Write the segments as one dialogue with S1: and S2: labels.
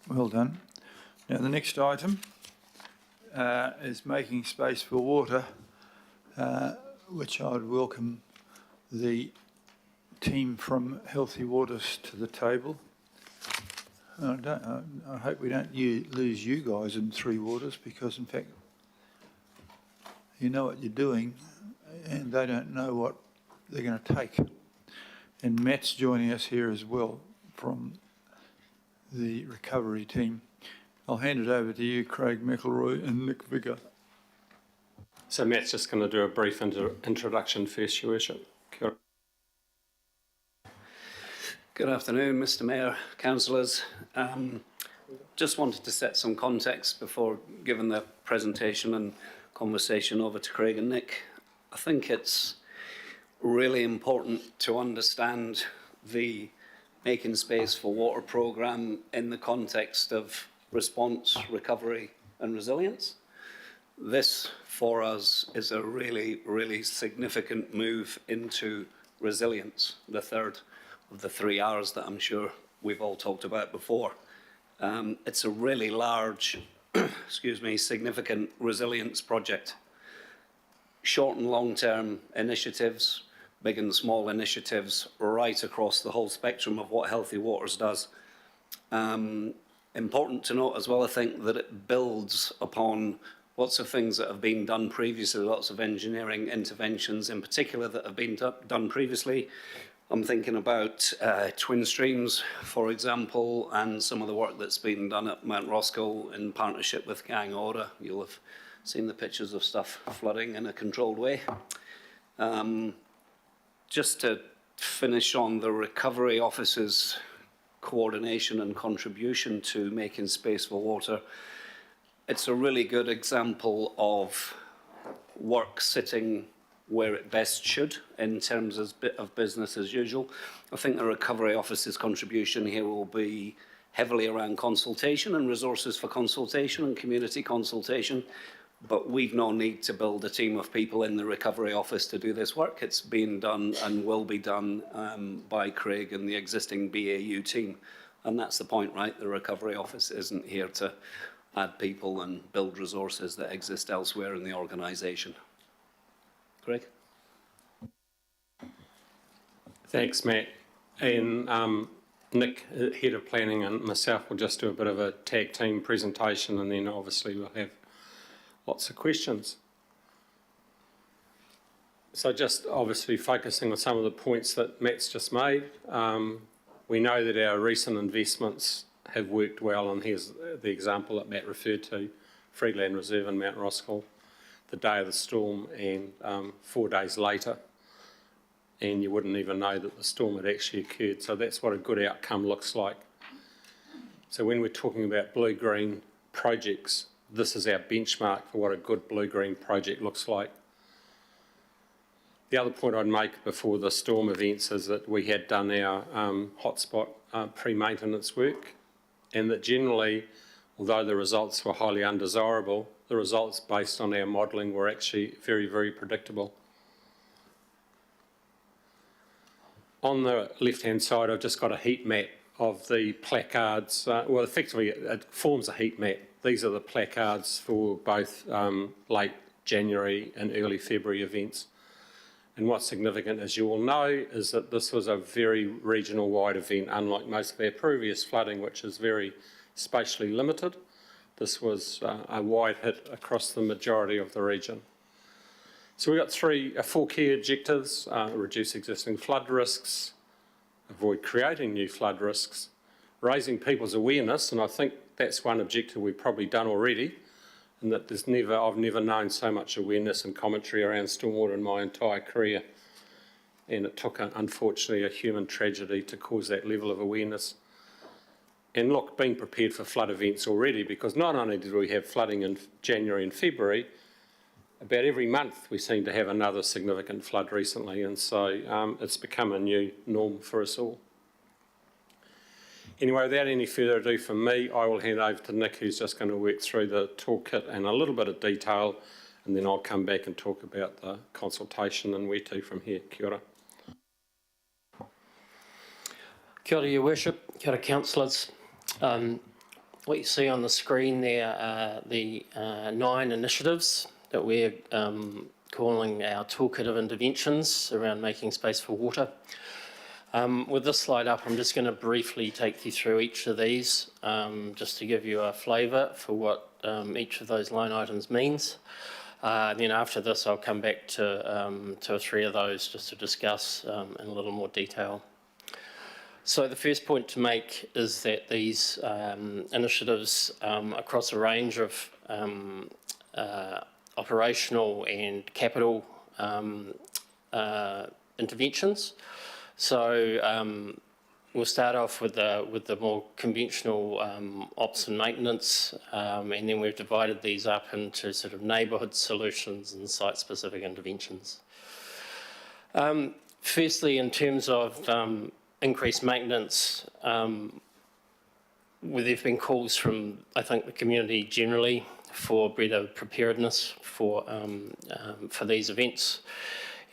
S1: Well done. Now, the next item is making space for water, which I would welcome the team from Healthy Waters to the table. I hope we don't lose you guys in Three Waters, because in fact you know what you're doing and they don't know what they're going to take. And Matt's joining us here as well from the recovery team. I'll hand it over to you, Craig McElroy and Nick Vigor.
S2: So Matt's just going to do a brief introduction first, Your Worship. Kia ora.
S3: Good afternoon, Mr Mayor, councillors. Just wanted to set some context before giving the presentation and conversation over to Craig and Nick. I think it's really important to understand the Making Space for Water programme in the context of response, recovery and resilience. This, for us, is a really, really significant move into resilience, the third of the 3 R's that I'm sure we've all talked about before. It's a really large, significant resilience project. Short and long-term initiatives, big and small initiatives, right across the whole spectrum of what Healthy Waters does. Important to note as well, I think, that it builds upon lots of things that have been done previously, lots of engineering interventions in particular that have been done previously. I'm thinking about Twin Streams, for example, and some of the work that's been done at Mount Roskill in partnership with Gang Order. You'll have seen the pictures of stuff flooding in a controlled way. Just to finish on the Recovery Office's coordination and contribution to Making Space for Water, it's a really good example of work sitting where it best should in terms of business as usual. I think the Recovery Office's contribution here will be heavily around consultation and resources for consultation and community consultation, but we've no need to build a team of people in the Recovery Office to do this work. It's being done and will be done by Craig and the existing BAU team. And that's the point, right? The Recovery Office isn't here to add people and build resources that exist elsewhere in the organisation. Craig?
S2: Thanks, Matt. And Nick, Head of Planning, and myself will just do a bit of a tag team presentation, and then obviously we'll have lots of questions. So just obviously focusing on some of the points that Matt's just made. We know that our recent investments have worked well, and here's the example that Matt referred to, Freeland Reserve in Mount Roskill, the day of the storm and 4 days later, and you wouldn't even know that the storm had actually occurred. So that's what a good outcome looks like. So when we're talking about blue-green projects, this is our benchmark for what a good blue-green project looks like. The other point I'd make before the storm events is that we had done our hotspot pre-maintenance work, and that generally, although the results were highly undesirable, the results based on our modelling were actually very, very predictable. On the left-hand side, I've just got a heat map of the placards. Well, effectively, it forms a heat map. These are the placards for both late January and early February events. And what's significant, as you all know, is that this was a very regional-wide event, unlike most of our previous flooding, which is very spatially limited. This was a wide hit across the majority of the region. So we've got four key objectives: reduce existing flood risks, avoid creating new flood risks, raising people's awareness, and I think that's one objective we've probably done already, and that I've never known so much awareness and commentary around stormwater in my entire career, and it took, unfortunately, a human tragedy to cause that level of awareness. And look, being prepared for flood events already, because not only did we have flooding in January and February, about every month we seem to have another significant flood recently, and so it's become a new norm for us all. Anyway, without any further ado from me, I will hand over to Nick, who's just going to work through the toolkit in a little bit of detail, and then I'll come back and talk about the consultation and where to from here. Kia ora.
S4: Kia ora, Your Worship. Kia ora, councillors. What you see on the screen there are the 9 initiatives that we're calling our toolkit of interventions around making space for water. With this slide up, I'm just going to briefly take you through each of these, just to give you a flavour for what each of those line items means. And then after this, I'll come back to 2 or 3 of those just to discuss in a little more detail. So the first point to make is that these initiatives across a range of operational and capital interventions. So we'll start off with the more conventional ops and maintenance, and then we've divided these up into sort of neighbourhood solutions and site-specific interventions. Firstly, in terms of increased maintenance, there have been calls from, I think, the community generally for better preparedness for these events.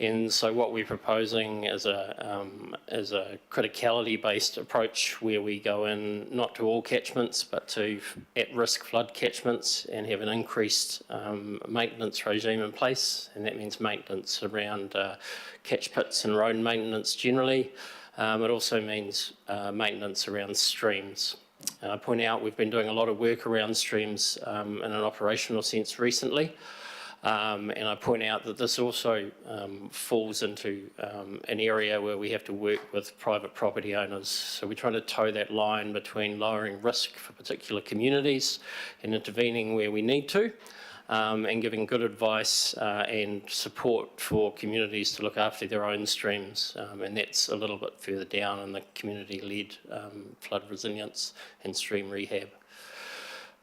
S4: And so what we're proposing is a criticality-based approach where we go in not to all catchments but to at-risk flood catchments and have an increased maintenance regime in place, and that means maintenance around catch pits and road maintenance generally. It also means maintenance around streams. I point out we've been doing a lot of work around streams in an operational sense recently. And I point out that this also falls into an area where we have to work with private property owners. So we're trying to toe that line between lowering risk for particular communities and intervening where we need to, and giving good advice and support for communities to look after their own streams. And that's a little bit further down in the community-led flood resilience and stream rehab.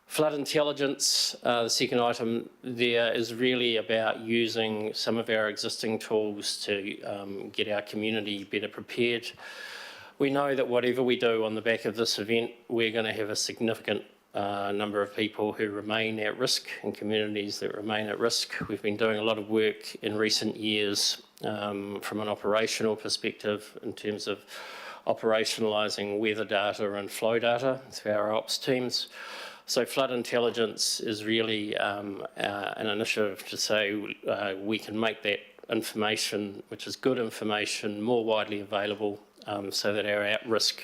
S4: Flood intelligence, the second item there, is really about using some of our existing tools to get our community better prepared. We know that whatever we do on the back of this event, we're going to have a significant number of people who remain at risk and communities that remain at risk. We've been doing a lot of work in recent years from an operational perspective in terms of operationalising weather data and flow data through our ops teams. So flood intelligence is really an initiative to say we can make that information, which is good information, more widely available so that our at-risk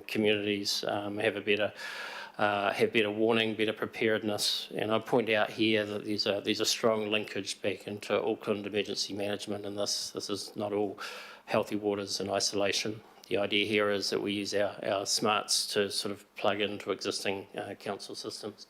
S4: communities have better warning, better preparedness. And I point out here that there's a strong linkage back into Auckland emergency management, and this is not all healthy waters in isolation. The idea here is that we use our smarts to sort of plug into existing council systems.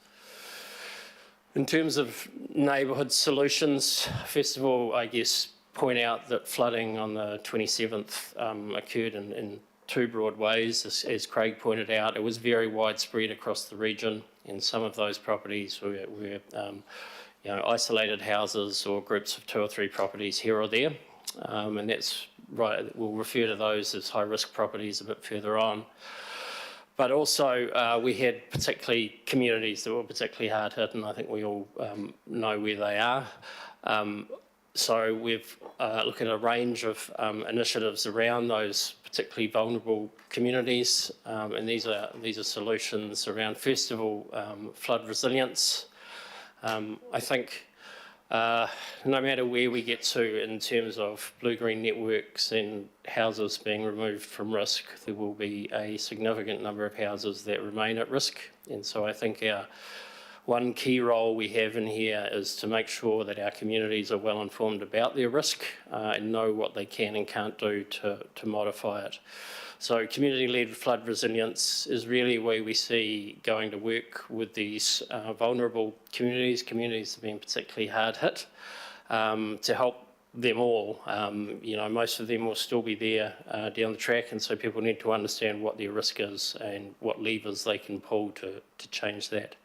S4: In terms of neighbourhood solutions, first of all, I guess, point out that flooding on the 27th occurred in 2 broad ways. As Craig pointed out, it was very widespread across the region, and some of those properties were isolated houses or groups of 2 or 3 properties here or there. And that's right, we'll refer to those as high-risk properties a bit further on. But also we had particularly communities that were particularly hard hit, and I think we all know where they are. So we've looked at a range of initiatives around those particularly vulnerable communities, and these are solutions around, first of all, flood resilience. I think no matter where we get to in terms of blue-green networks and houses being removed from risk, there will be a significant number of houses that remain at risk. And so I think our one key role we have in here is to make sure that our communities are well informed about their risk and know what they can and can't do to modify it. So community-led flood resilience is really where we see going to work with these vulnerable communities that have been particularly hard hit, to help them all. Most of them will still be there down the track, and so people need to understand what their risk is and what levers they can pull to change that.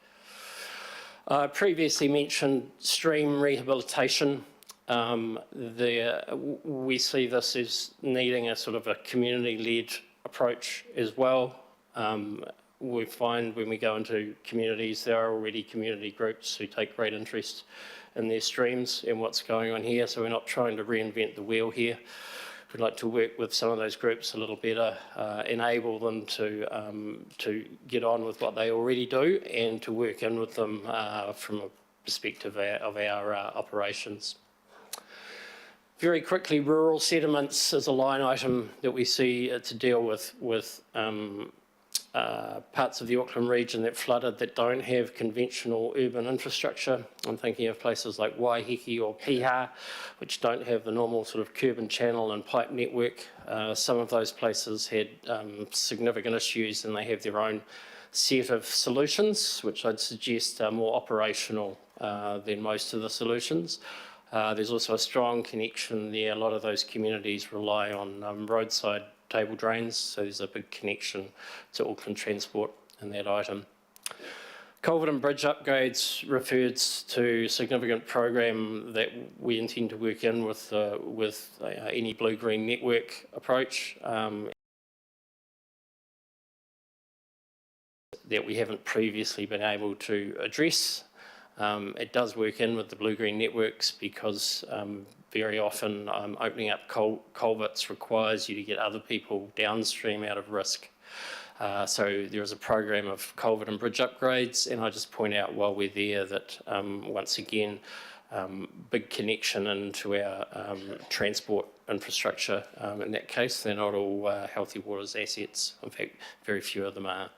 S4: I previously mentioned stream rehabilitation. We see this as needing a sort of a community-led approach as well. We find when we go into communities, there are already community groups who take great interest in their streams and what's going on here, so we're not trying to reinvent the wheel here. we'd like to work with some of those groups a little better, enable them to get on with what they already do, and to work in with them from a perspective of our operations. Very quickly, rural settlements is a line item that we see to deal with parts of the Auckland region that flooded that don't have conventional urban infrastructure. I'm thinking of places like Waiheke or Piha, which don't have the normal sort of curb and channel and pipe network. Some of those places had significant issues, and they have their own set of solutions, which I'd suggest are more operational than most of the solutions. There's also a strong connection there. A lot of those communities rely on roadside table drains, so there's a big connection to Auckland Transport in that item. Culvert and bridge upgrades refers to a significant program that we intend to work in with any blue-green network approach that we haven't previously been able to address. It does work in with the blue-green networks because very often opening up culverts requires you to get other people downstream out of risk. So there is a program of culvert and bridge upgrades, and I just point out while we're there that once again, big connection into our transport infrastructure. In that case, they're not all Healthy Waters assets. In fact, very few of them are.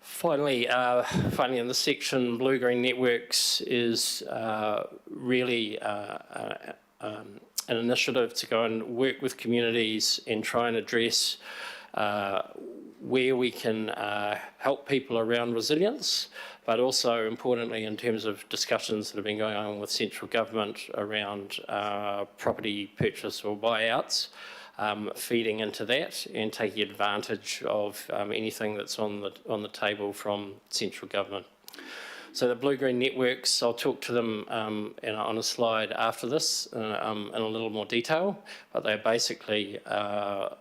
S4: Finally, in this section, blue-green networks is really an initiative to go and work with communities and try and address where we can help people around resilience, but also importantly in terms of discussions that have been going on with central government around property purchase or buyouts. Feeding into that and taking advantage of anything that's on the table from central government. So the blue-green networks, I'll talk to them on a slide after this in a little more detail, but they're basically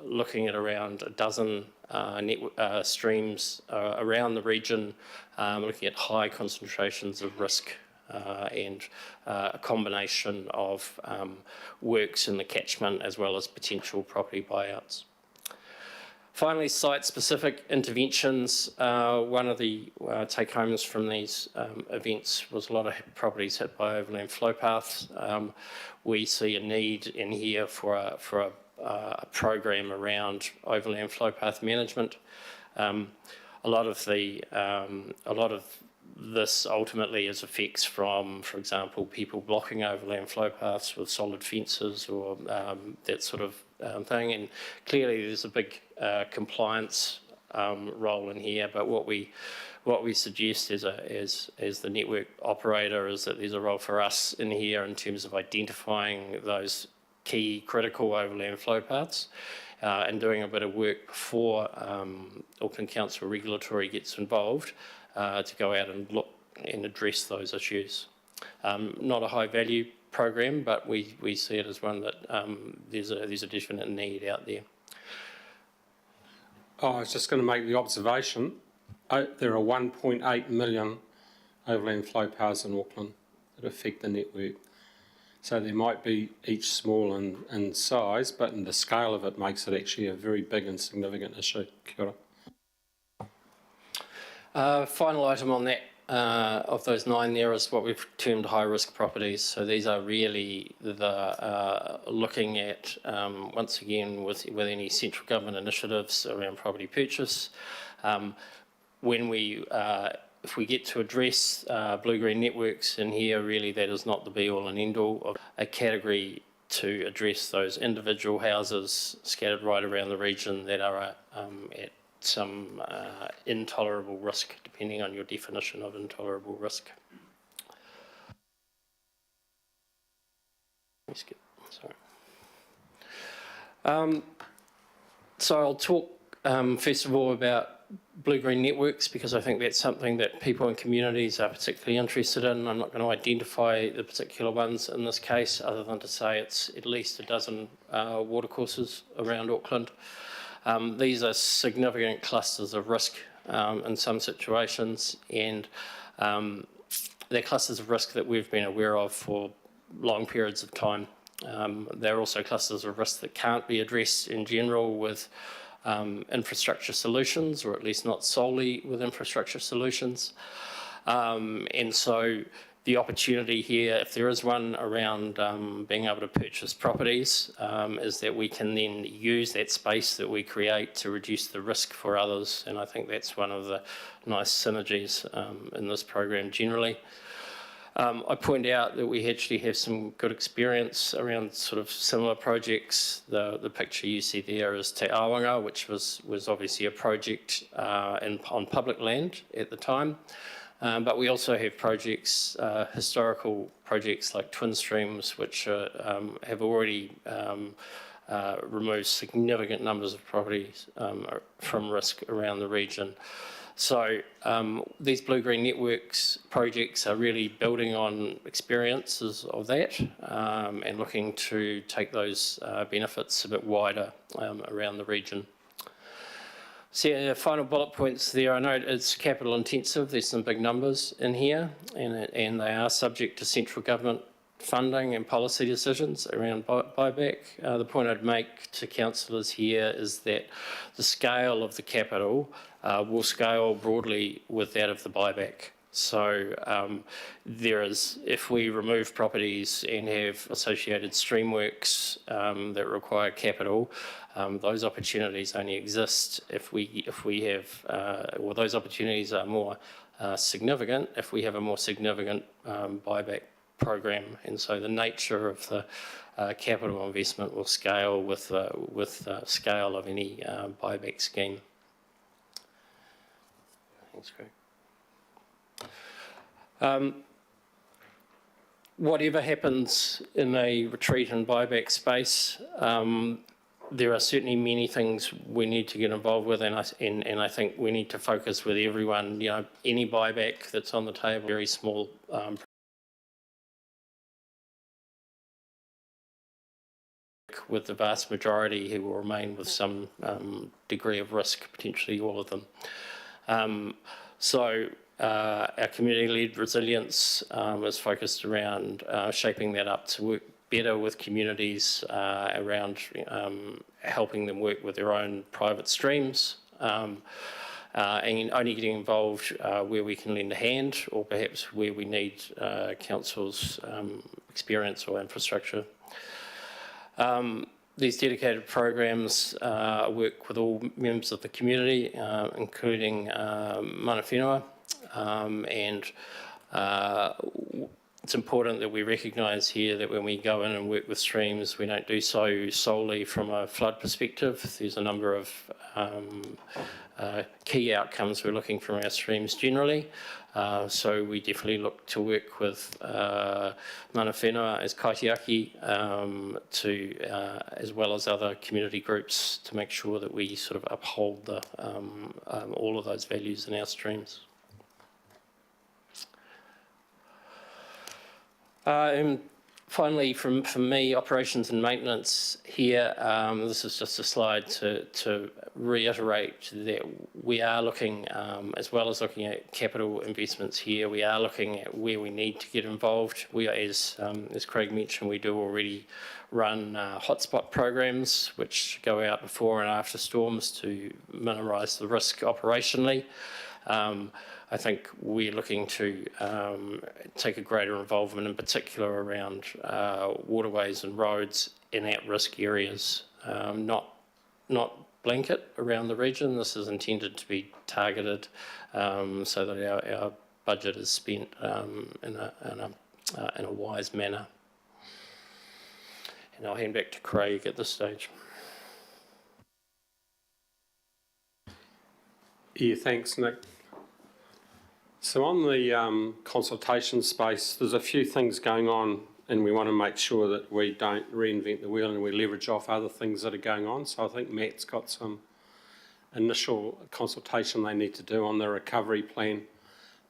S4: looking at around a dozen streams around the region, looking at high concentrations of risk and a combination of works in the catchment as well as potential property buyouts. Finally, site-specific interventions. One of the take-homes from these events was a lot of properties hit by overland flow paths. We see a need in here for a program around overland flow path management. A lot of this ultimately is effects from, for example, people blocking overland flow paths with solid fences or that sort of thing. And clearly there's a big compliance role in here, but what we suggest as the network operator is that there's a role for us in here in terms of identifying those key critical overland flow paths and doing a bit of work before Auckland Council Regulatory gets involved to go out and look and address those issues. Not a high value program, but we see it as one that there's a definite need out there.
S2: I was just going to make the observation, there are 1.8 million overland flow paths in Auckland that affect the network. So they might be each small in size, but in the scale of it makes it actually a very big and significant issue. Kia ora.
S4: Final item on that, of those 9 there is what we've termed high-risk properties. So these are really the looking at, once again, with any central government initiatives around property purchase. If we get to address blue-green networks in here, really that is not the be-all and end-all of a category to address those individual houses scattered right around the region that are at some intolerable risk, depending on your definition of intolerable risk. So I'll talk first of all about blue-green networks because I think that's something that people and communities are particularly interested in. I'm not going to identify the particular ones in this case other than to say it's at least a dozen watercourses around Auckland. These are significant clusters of risk in some situations, and they're clusters of risk that we've been aware of for long periods of time. They're also clusters of risk that can't be addressed in general with infrastructure solutions, or at least not solely with infrastructure solutions. And so the opportunity here, if there is one around being able to purchase properties, is that we can then use that space that we create to reduce the risk for others. And I think that's one of the nice synergies in this program generally. I point out that we actually have some good experience around sort of similar projects. The picture you see there is Te Awanga, which was obviously a project on public land at the time. But we also have projects, historical projects like Twin Streams, which have already removed significant numbers of properties from risk around the region. So these blue-green networks projects are really building on experiences of that and looking to take those benefits a bit wider around the region. So final bullet points there. I know it's capital intensive. There's some big numbers in here, and they are subject to central government funding and policy decisions around buyback. The point I'd make to councillors here is that the scale of the capital will scale broadly with that of the buyback. So there is, if we remove properties and have associated streamworks that require capital, those opportunities only exist if we have, or those opportunities are more significant if we have a more significant buyback program. And so the nature of the capital investment will scale with scale of any buyback scheme. Thanks, Craig. Whatever happens in a retreat and buyback space, there are certainly many things we need to get involved with, and I think we need to focus with everyone. You know, any buyback that's on the table, very small. With the vast majority who will remain with some degree of risk, potentially all of them. Our community-led resilience is focused around shaping that up to work better with communities around helping them work with their own private streams and only getting involved where we can lend a hand, or perhaps where we need council's experience or infrastructure. These dedicated programs work with all members of the community, including mana whenua, and it's important that we recognise here that when we go in and work with streams, we don't do so solely from a flood perspective. There's a number of key outcomes we're looking from our streams generally. So we definitely look to work with mana whenua as kaitiaki as well as other community groups to make sure that we sort of uphold all of those values in our streams. And finally, from me, operations and maintenance here, this is just a slide to reiterate that we are looking, as well as looking at capital investments here, we are looking at where we need to get involved. We are, as Craig mentioned, we do already run hotspot programs which go out before and after storms to minimise the risk operationally. I think we're looking to take a greater involvement, in particular around waterways and roads in at-risk areas, not blanket around the region. This is intended to be targeted so that our budget is spent in a wise manner. And I'll hand back to Craig at this stage.
S2: Yeah, thanks, Nick. So on the consultation space, there's a few things going on, and we want to make sure that we don't reinvent the wheel and we leverage off other things that are going on. So I think Matt's got some initial consultation they need to do on the recovery plan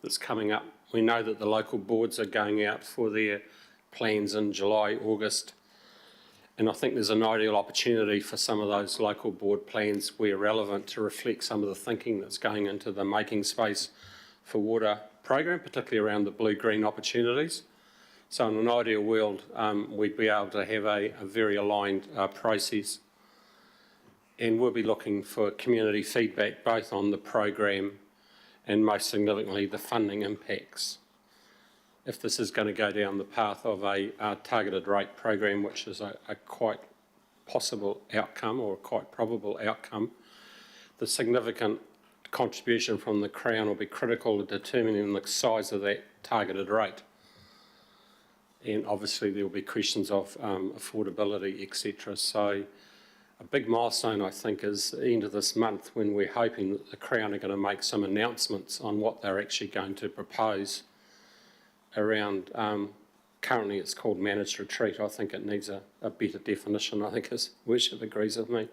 S2: that's coming up. We know that the local boards are going out for their plans in July, August, and I think there's an ideal opportunity for some of those local board plans where relevant to reflect some of the thinking that's going into the making space for water program, particularly around the blue-green opportunities. So in an ideal world, we'd be able to have a very aligned process. And we'll be looking for community feedback both on the program and most significantly the funding impacts. If this is going to go down the path of a targeted rate program, which is a quite possible outcome or a quite probable outcome, the significant contribution from the Crown will be critical to determining the size of that targeted rate. And obviously there will be questions of affordability, etc. So a big milestone, I think, is the end of this month when we're hoping that the Crown are going to make some announcements on what they're actually going to propose around, currently it's called managed retreat. I think it needs a better definition, I think his worship agrees with me.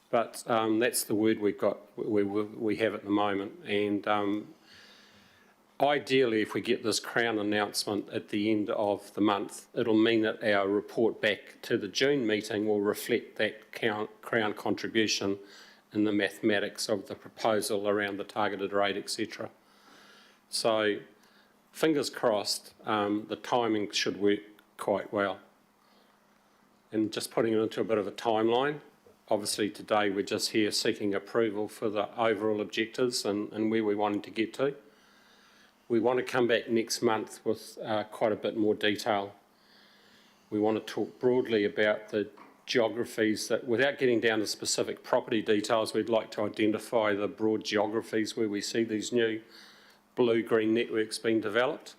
S2: But that's the word we have at the moment. And ideally, if we get this Crown announcement at the end of the month, it'll mean that our report back to the June meeting will reflect that Crown contribution in the mathematics of the proposal around the targeted rate, etc. So, fingers crossed, the timing should work quite well. And just putting it into a bit of a timeline, obviously today we're just here seeking approval for the overall objectives and where we're wanting to get to. We want to come back next month with quite a bit more detail. We want to talk broadly about the geographies that, without getting down to specific property details, we'd like to identify the broad geographies where we see these new blue-green networks being developed.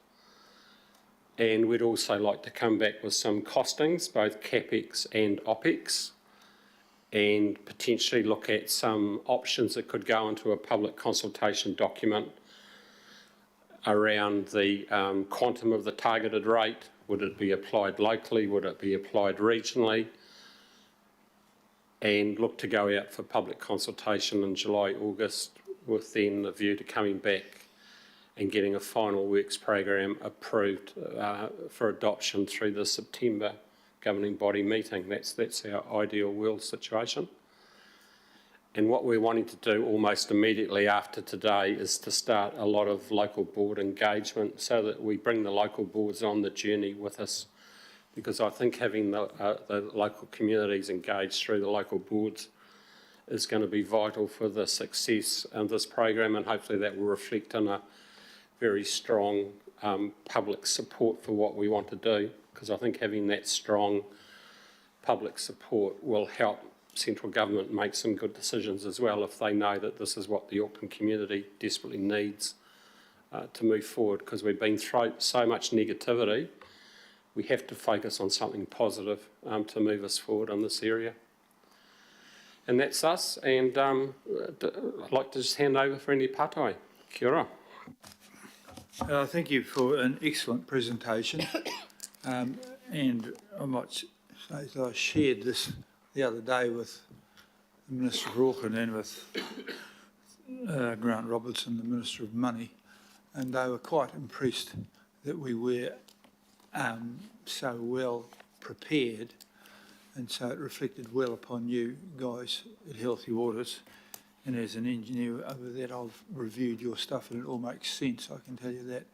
S2: And we'd also like to come back with some costings, both CapEx and OpEx, and potentially look at some options that could go into a public consultation document around the quantum of the targeted rate. Would it be applied locally? Would it be applied regionally? And look to go out for public consultation in July, August, with then the view to coming back and getting a final works program approved for adoption through the September governing body meeting. That's our ideal world situation. And what we're wanting to do almost immediately after today is to start a lot of local board engagement so that we bring the local boards on the journey with us, because I think having the local communities engaged through the local boards is going to be vital for the success of this program, and hopefully that will reflect in a very strong public support for what we want to do, because I think having that strong public support will help central government make some good decisions as well if they know that this is what the Auckland community desperately needs to move forward, because we've been through so much negativity. We have to focus on something positive to move us forward in this area. And that's us, and I'd like to just hand over for any patai. Kia ora.
S1: Thank you for an excellent presentation. And I might say that I shared this the other day with the Minister of Auckland and with Grant Robertson, the Minister of Money, and they were quite impressed that we were so well prepared, and so it reflected well upon you guys at Healthy Waters. And as an engineer over that, I've reviewed your stuff and it all makes sense, I can tell you that.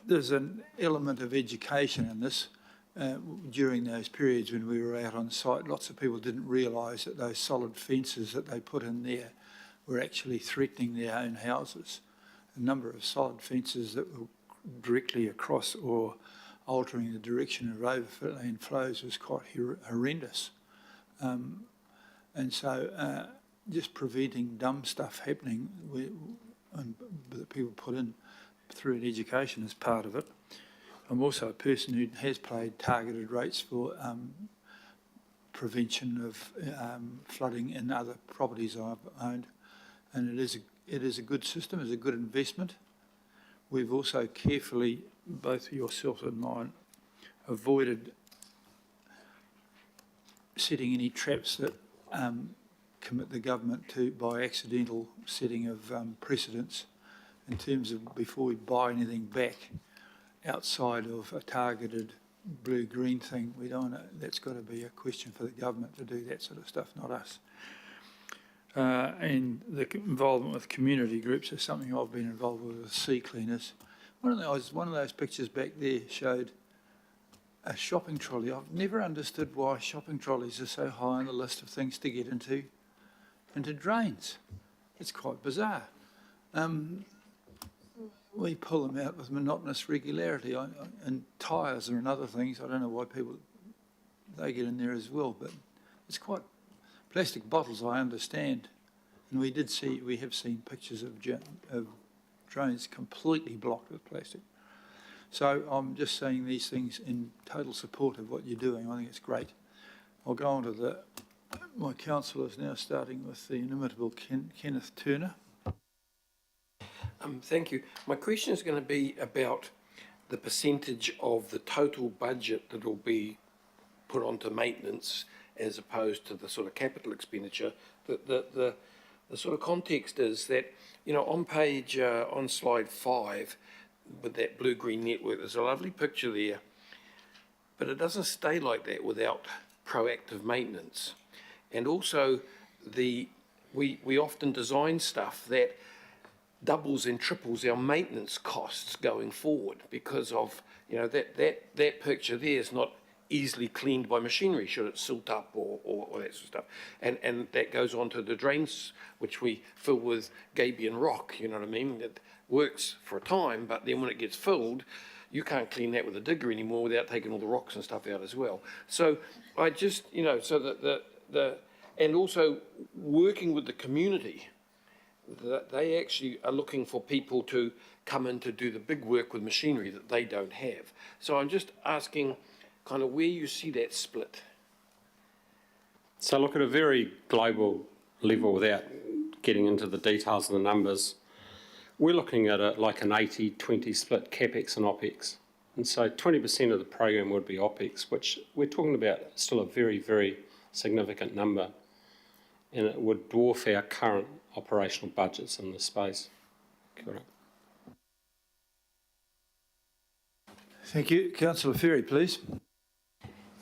S1: There's an element of education in this. During those periods when we were out on site, lots of people didn't realise that those solid fences that they put in there were actually threatening their own houses. A number of solid fences that were directly across or altering the direction of overland flows was quite horrendous. And so just preventing dumb stuff happening that people put in through an education is part of it. I'm also a person who has played targeted rates for prevention of flooding in other properties I've owned, and it is a good system, it's a good investment. We've also carefully, both yourself and mine, avoided setting any traps that commit the government to by accidental setting of precedents in terms of before we buy anything back outside of a targeted blue-green thing. We don't want to, that's got to be a question for the government to do that sort of stuff, not us. And the involvement with community groups is something I've been involved with sea cleaners. One of those pictures back there showed a shopping trolley. I've never understood why shopping trolleys are so high on the list of things to get into drains. It's quite bizarre. We pull them out with monotonous regularity, and tyres and other things. I don't know why they get in there as well, but it's quite plastic bottles. I understand, and we have seen pictures of drains completely blocked with plastic. So I'm just saying these things in total support of what you're doing. I think it's great. I'll go on to my councillors now, starting with the inimitable Kenneth Turner.
S5: Thank you. My question is going to be about the percentage of the total budget that will be put onto maintenance as opposed to the sort of capital expenditure. The sort of context is that, on slide 5, with that blue-green network, there's a lovely picture there, but it doesn't stay like that without proactive maintenance. And also, we often design stuff that doubles and triples our maintenance costs going forward because of, that picture there is not easily cleaned by machinery should it silt up or that sort of stuff. And that goes on to the drains, which we fill with gabion rock, you know what I mean? It works for a time, but then when it gets filled, you can't clean that with a digger anymore without taking all the rocks and stuff out as well. So I just, so that and also working with the community, that they actually are looking for people to come in to do the big work with machinery that they don't have. So I'm just asking kind of where you see that split.
S2: So look, at a very global level, without getting into the details of the numbers, we're looking at like an 80-20 split CapEx and OpEx. And so 20% of the program would be OpEx, which we're talking about still a very, very significant number. And it would dwarf our current operational budgets in this space. Kia ora.
S1: Thank you. Councillor Ferry, please.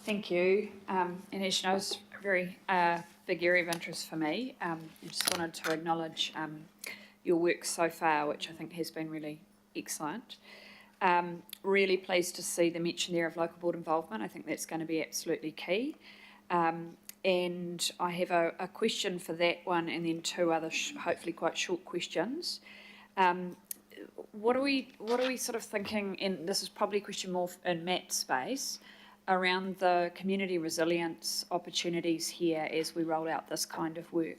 S6: Thank you. And as you know, it's a very big area of interest for me. I just wanted to acknowledge your work so far, which I think has been really excellent. Really pleased to see the mention there of local board involvement. I think that's going to be absolutely key. And I have a question for that one, and then two other hopefully quite short questions. What are we sort of thinking, and this is probably a question more in Matt's space, around the community resilience opportunities here as we roll out this kind of work?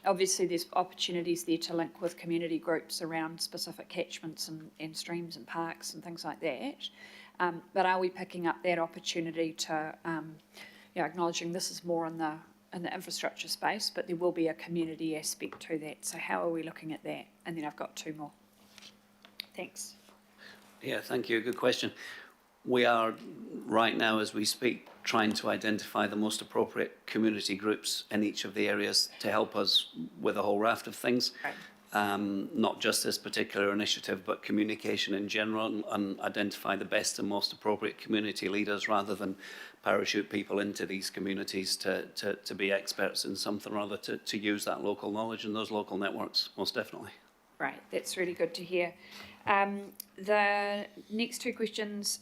S6: Obviously there's opportunities there to link with community groups around specific catchments and streams and parks and things like that. But are we picking up that opportunity to, acknowledging this is more in the infrastructure space, but there will be a community aspect to that. So how are we looking at that? And then I've got two more. Thanks.
S3: Yeah, thank you. Good question. We are, right now as we speak, trying to identify the most appropriate community groups in each of the areas to help us with a whole raft of things. Right. Not just this particular initiative, but communication in general, and identify the best and most appropriate community leaders rather than parachute people into these communities to be experts in something or other, to use that local knowledge and those local networks, most definitely.
S6: Right, that's really good to hear. The next two questions,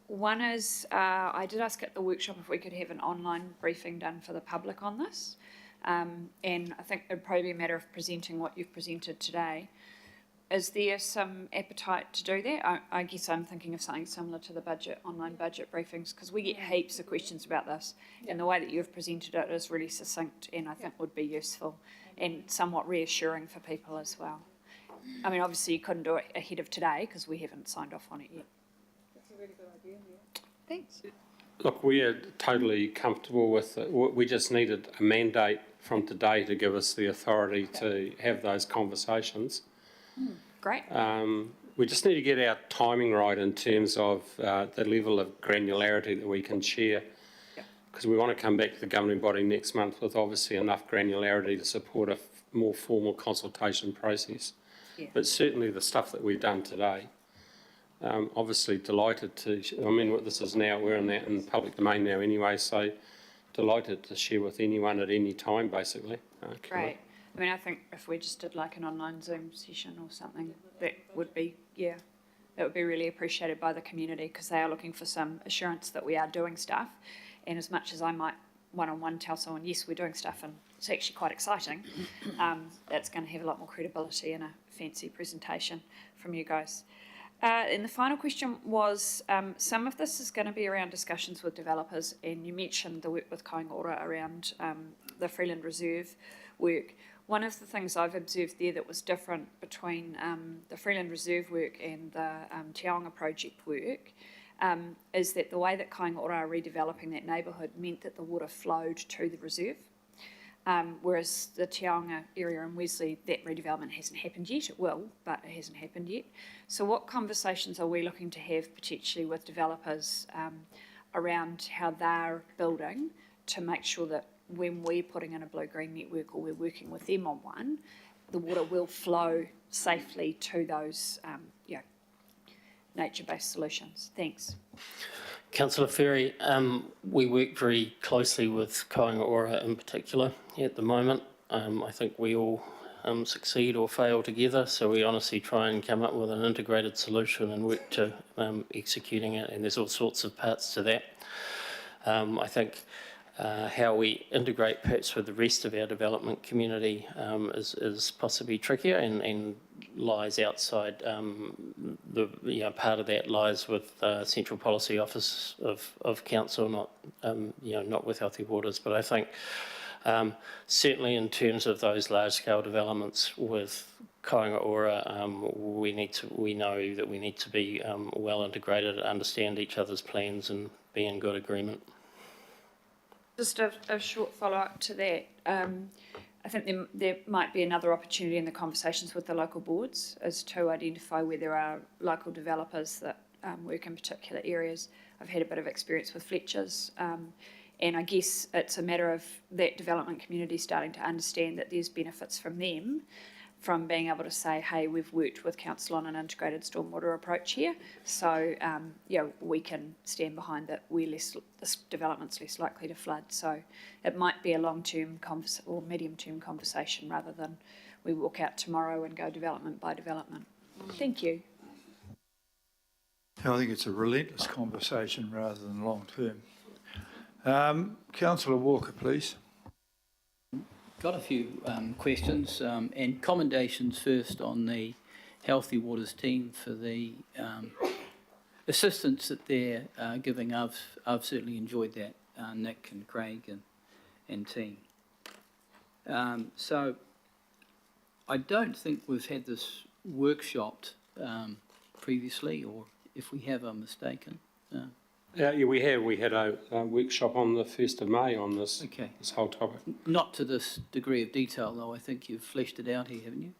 S6: one is, I did ask at the workshop if we could have an online briefing done for the public on this. And I think it would probably be a matter of presenting what you've presented today. Is there some appetite to do that? I guess I'm thinking of something similar to the online budget briefings, because we get heaps of questions about this, and the way that you've presented it is really succinct and I think would be useful and somewhat reassuring for people as well. I mean, obviously you couldn't do it ahead of today because we haven't signed off on it yet.
S7: That's a really good idea, yeah.
S6: Thanks.
S2: Look, we are totally comfortable with it. We just needed a mandate from today to give us the authority to have those conversations.
S6: Great.
S2: We just need to get our timing right in terms of the level of granularity that we can share, because we want to come back to the governing body next month with obviously enough granularity to support a more formal consultation process. Yeah. But certainly the stuff that we've done today, obviously delighted to, I mean, this is now, we're in that in public domain now anyway, so delighted to share with anyone at any time, basically.
S6: Great. I mean, I think if we just did like an online Zoom session or something, that would be, yeah, that would be really appreciated by the community, because they are looking for some assurance that we are doing stuff. And as much as I might one-on-one tell someone, yes, we're doing stuff and it's actually quite exciting, that's going to have a lot more credibility in a fancy presentation from you guys. And the final question was, some of this is going to be around discussions with developers, and you mentioned the work with Kāinga Ora around the Freeland Reserve work. One of the things I've observed there that was different between the Freeland Reserve work and the Te Aonga project work is that the way that Kāinga Ora are redeveloping that neighbourhood meant that the water flowed to the reserve. Whereas the Te Aonga area in Wesley, that redevelopment hasn't happened yet. It will, but it hasn't happened yet. So what conversations are we looking to have potentially with developers around how they're building to make sure that when we're putting in a blue-green network or we're working with them on one, the water will flow safely to those nature-based solutions? Thanks.
S4: Councillor Ferry, we work very closely with Kāinga Ora in particular at the moment. I think we all succeed or fail together, so we honestly try and come up with an integrated solution and work to executing it, and there's all sorts of parts to that. I think how we integrate perhaps with the rest of our development community is possibly trickier and lies outside part of that lies with Central Policy Office of Council, not with Healthy Waters. But I think certainly in terms of those large scale developments with Kāinga Ora, we know that we need to be well integrated, understand each other's plans and be in good agreement.
S6: Just a short follow-up to that. I think there might be another opportunity in the conversations with the local boards as to identify where there are local developers that work in particular areas. I've had a bit of experience with Fletcher's, and I guess it's a matter of that development community starting to understand that there's benefits from them, from being able to say, hey, we've worked with council on an integrated stormwater approach here, so we can stand behind that. This development's less likely to flood. So it might be a long-term or medium-term conversation rather than we walk out tomorrow and go development by development. Thank you.
S1: I think it's a relentless conversation rather than long-term. Councillor Walker, please.
S8: Got a few questions and commendations first on the Healthy Waters team for the assistance that they're giving. I've certainly enjoyed that, Nick and Craig and team. So I don't think we've had this workshopped previously, or if we have, I'm mistaken.
S2: Yeah, we have. We had a workshop on the 1st of May on this,
S8: Okay.
S2: this whole topic.
S8: Not to this degree of detail, though. I think you've fleshed it out here, haven't you?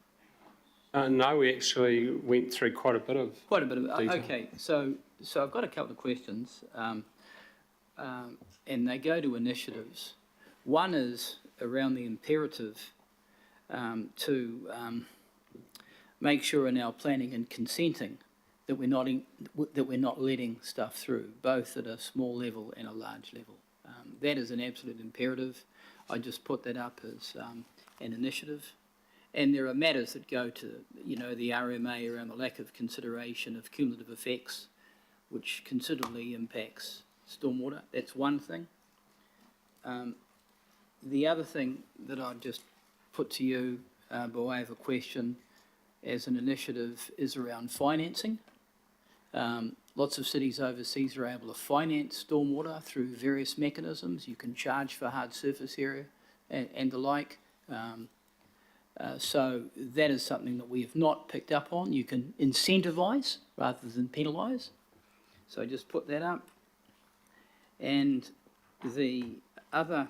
S2: No, we actually went through quite a bit of detail.
S8: Okay, so I've got a couple of questions, and they go to initiatives. One is around the imperative to make sure in our planning and consenting that we're not letting stuff through, both at a small level and a large level. That is an absolute imperative. I just put that up as an initiative. And there are matters that go to, the RMA around the lack of consideration of cumulative effects, which considerably impacts stormwater. That's one thing. The other thing that I'd just put to you by way of a question as an initiative is around financing. Lots of cities overseas are able to finance stormwater through various mechanisms. You can charge for hard surface area and the like. So that is something that we have not picked up on. You can incentivise rather than penalise. So just put that up. And the other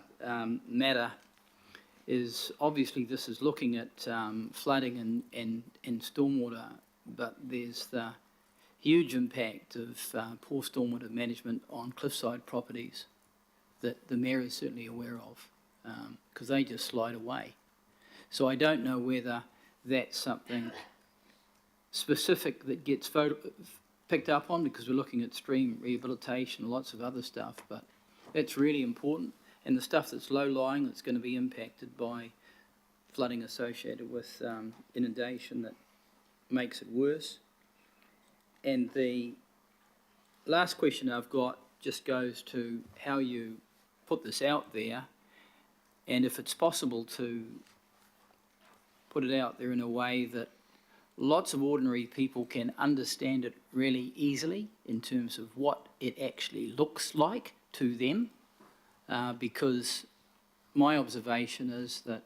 S8: matter is, obviously this is looking at flooding and stormwater, but there's the huge impact of poor stormwater management on cliffside properties that the Mayor is certainly aware of, because they just slide away. So I don't know whether that's something specific that gets picked up on, because we're looking at stream rehabilitation and lots of other stuff, but that's really important. And the stuff that's low-lying that's going to be impacted by flooding associated with inundation that makes it worse. And the last question I've got just goes to how you put this out there, and if it's possible to put it out there in a way that lots of ordinary people can understand it really easily in terms of what it actually looks like to them, because my observation is that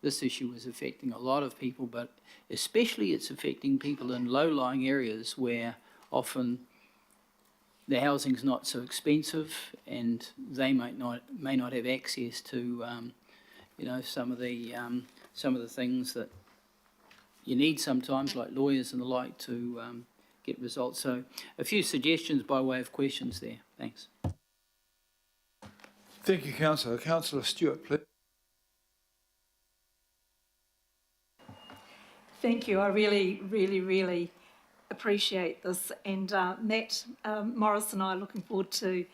S8: this issue is affecting a lot of people, but especially it's affecting people in low-lying areas where often the housing's not so expensive and they may not have access to some of the things that you need sometimes, like lawyers and the like, to get results. So a few suggestions by way of questions there. Thanks.
S1: Thank you, Councillor. Councillor Stewart, please.
S7: Thank you. I really appreciate this. And Matt Morris and I are looking forward to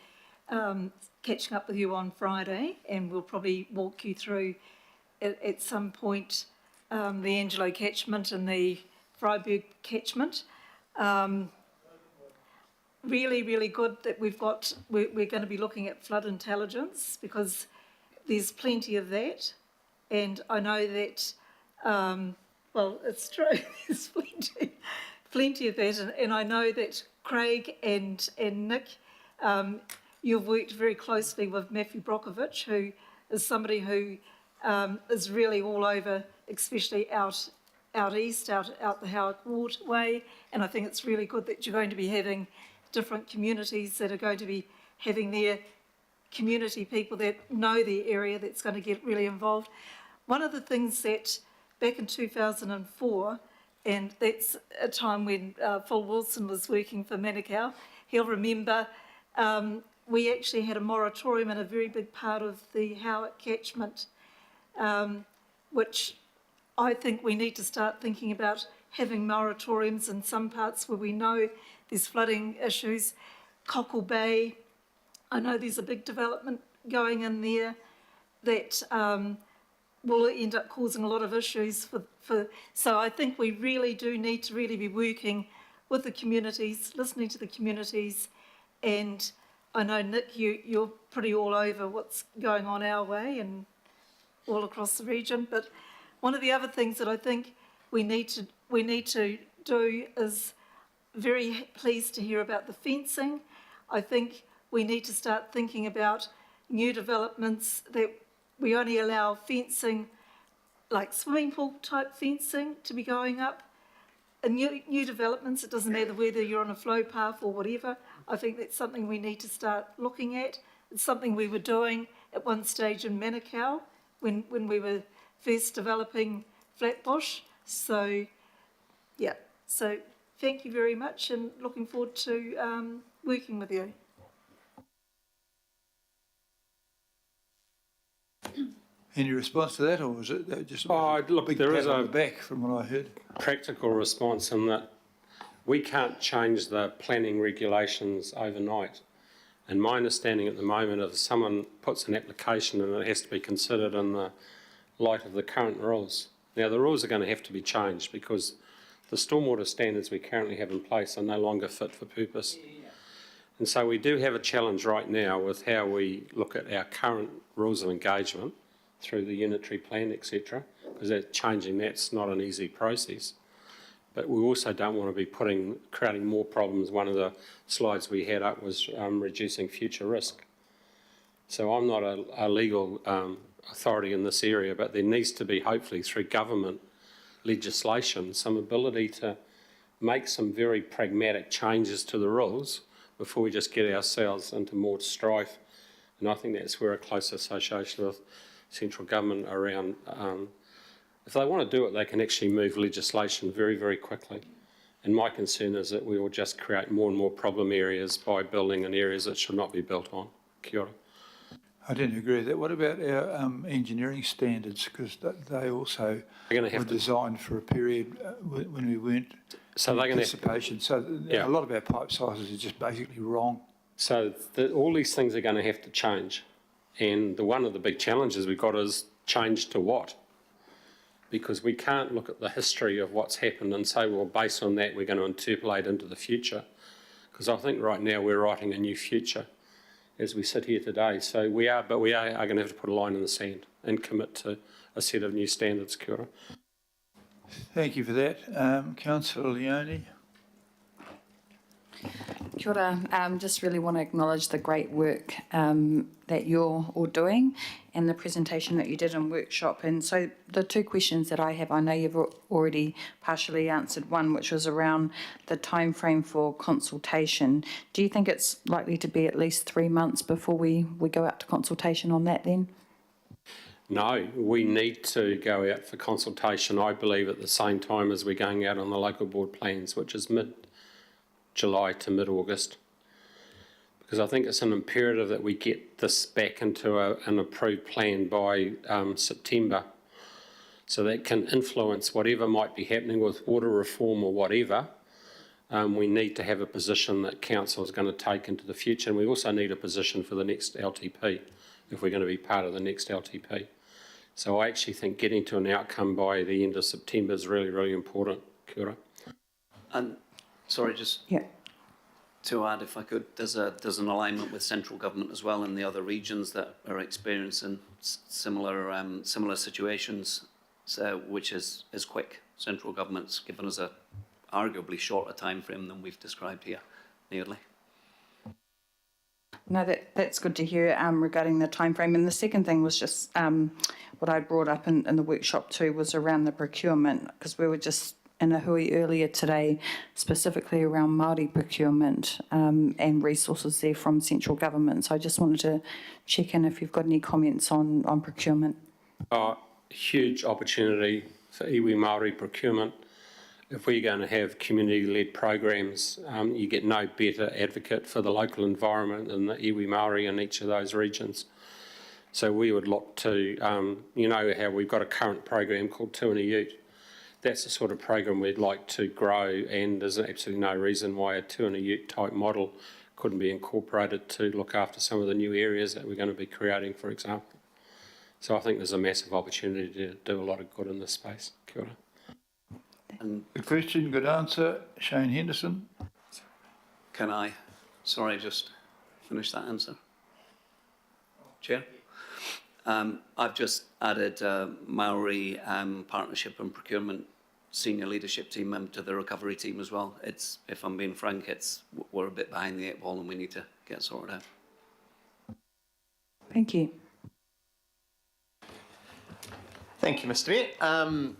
S7: catching up with you on Friday, and we'll probably walk you through at some point the Angelo catchment and the Freiburg catchment. Really good that we're going to be looking at flood intelligence, because there's plenty of that. And I know that, well, it's true, there's plenty of that. And I know that Craig and Nick, you've worked very closely with Matthew Brokovich, who is somebody who is really all over, especially out east, out the Howard Ward way. And I think it's really good that you're going to be having different communities that are going to be having their community people that know the area that's going to get really involved. One of the things that back in 2004, and that's a time when Phil Wilson was working for Manukau, he'll remember we actually had a moratorium in a very big part of the Howard catchment, which I think we need to start thinking about having moratoriums in some parts where we know there's flooding issues. Cockle Bay, I know there's a big development going in there that will end up causing a lot of issues so I think we really do need to really be working with the communities, listening to the communities, and I know, Nick, you're pretty all over what's going on our way and all across the region, but one of the other things that I think we need to do is very pleased to hear about the fencing. I think we need to start thinking about new developments that we only allow fencing, like swimming pool type fencing, to be going up. And new developments, it doesn't matter whether you're on a flow path or whatever. I think that's something we need to start looking at. It's something we were doing at one stage in Manukau when we were first developing Flatbush. So, yeah. So thank you very much, and looking forward to working with you.
S1: Any response to that, or was it just
S2: Look,
S1: big
S2: there
S1: pat
S2: is
S1: on
S2: a
S1: the back from what I heard?
S2: practical response in that we can't change the planning regulations overnight. And my understanding at the moment, if someone puts an application in, it has to be considered in the light of the current rules. Now, the rules are going to have to be changed because the stormwater standards we currently have in place are no longer fit for purpose. And so we do have a challenge right now with how we look at our current rules of engagement through the unitary plan, etc., because changing that's not an easy process. But we also don't want to be creating more problems. One of the slides we had up was reducing future risk. So I'm not a legal authority in this area, but there needs to be, hopefully through government legislation, some ability to make some very pragmatic changes to the rules before we just get ourselves into more strife. And I think that's where a close association with central government around, if they want to do it, they can actually move legislation very, very quickly. And my concern is that we will just create more and more problem areas by building in areas that should not be built on. Kia ora.
S1: I didn't agree with that. What about our engineering standards? Because they also were designed for a period when we weren't in anticipation. So a lot of our pipe sizes are just basically wrong.
S2: So all these things are going to have to change. And one of the big challenges we've got is change to what? because we can't look at the history of what's happened and say, well, based on that, we're going to interpolate into the future. Because I think right now we're writing a new future as we sit here today. So we are going to have to put a line in the sand and commit to a set of new standards. Kia ora.
S1: Thank you for that. Councillor Leone.
S9: Kia ora. Just really want to acknowledge the great work that you're all doing and the presentation that you did in workshop. And so the two questions that I have, I know you've already partially answered one, which was around the time frame for consultation. Do you think it's likely to be at least 3 months before we go out to consultation on that then?
S2: No, we need to go out for consultation, I believe, at the same time as we're going out on the local board plans, which is mid-July to mid-August. Because I think it's an imperative that we get this back into an approved plan by September, so that can influence whatever might be happening with water reform or whatever. We need to have a position that council is going to take into the future, and we also need a position for the next LTP if we're going to be part of the next LTP. So I actually think getting to an outcome by the end of September is really, really important. Kia ora.
S3: And sorry, just
S9: Yeah.
S3: to add, if I could, there's an alignment with central government as well in the other regions that are experiencing similar situations, so, which is quick. Central government's given us a arguably shorter time frame than we've described here, nearly.
S9: No, that's good to hear regarding the timeframe. And the second thing was just what I brought up in the workshop too was around the procurement, because we were just in a hui earlier today, specifically around Māori procurement and resources there from central government. So I just wanted to check in if you've got any comments on procurement.
S2: Huge opportunity for iwi Māori procurement. If we're going to have community-led programs, you get no better advocate for the local environment than the iwi Māori in each of those regions. So we would look to, you know how we've got a current program called Tuana Ute. That's the sort of program we'd like to grow, and there's absolutely no reason why a Tuana Ute type model couldn't be incorporated to look after some of the new areas that we're going to be creating, for example. So I think there's a massive opportunity to do a lot of good in this space. Kia ora.
S3: And
S1: Good question, good answer. Shane Henderson.
S3: can I, sorry, just finish that answer? Chair? I've just added Maori Partnership and Procurement Senior Leadership Team member to the recovery team as well. It's, if I'm being frank, we're a bit behind the 8 ball and we need to get sorted out.
S9: Thank you.
S10: Thank you, Mr. Mayor.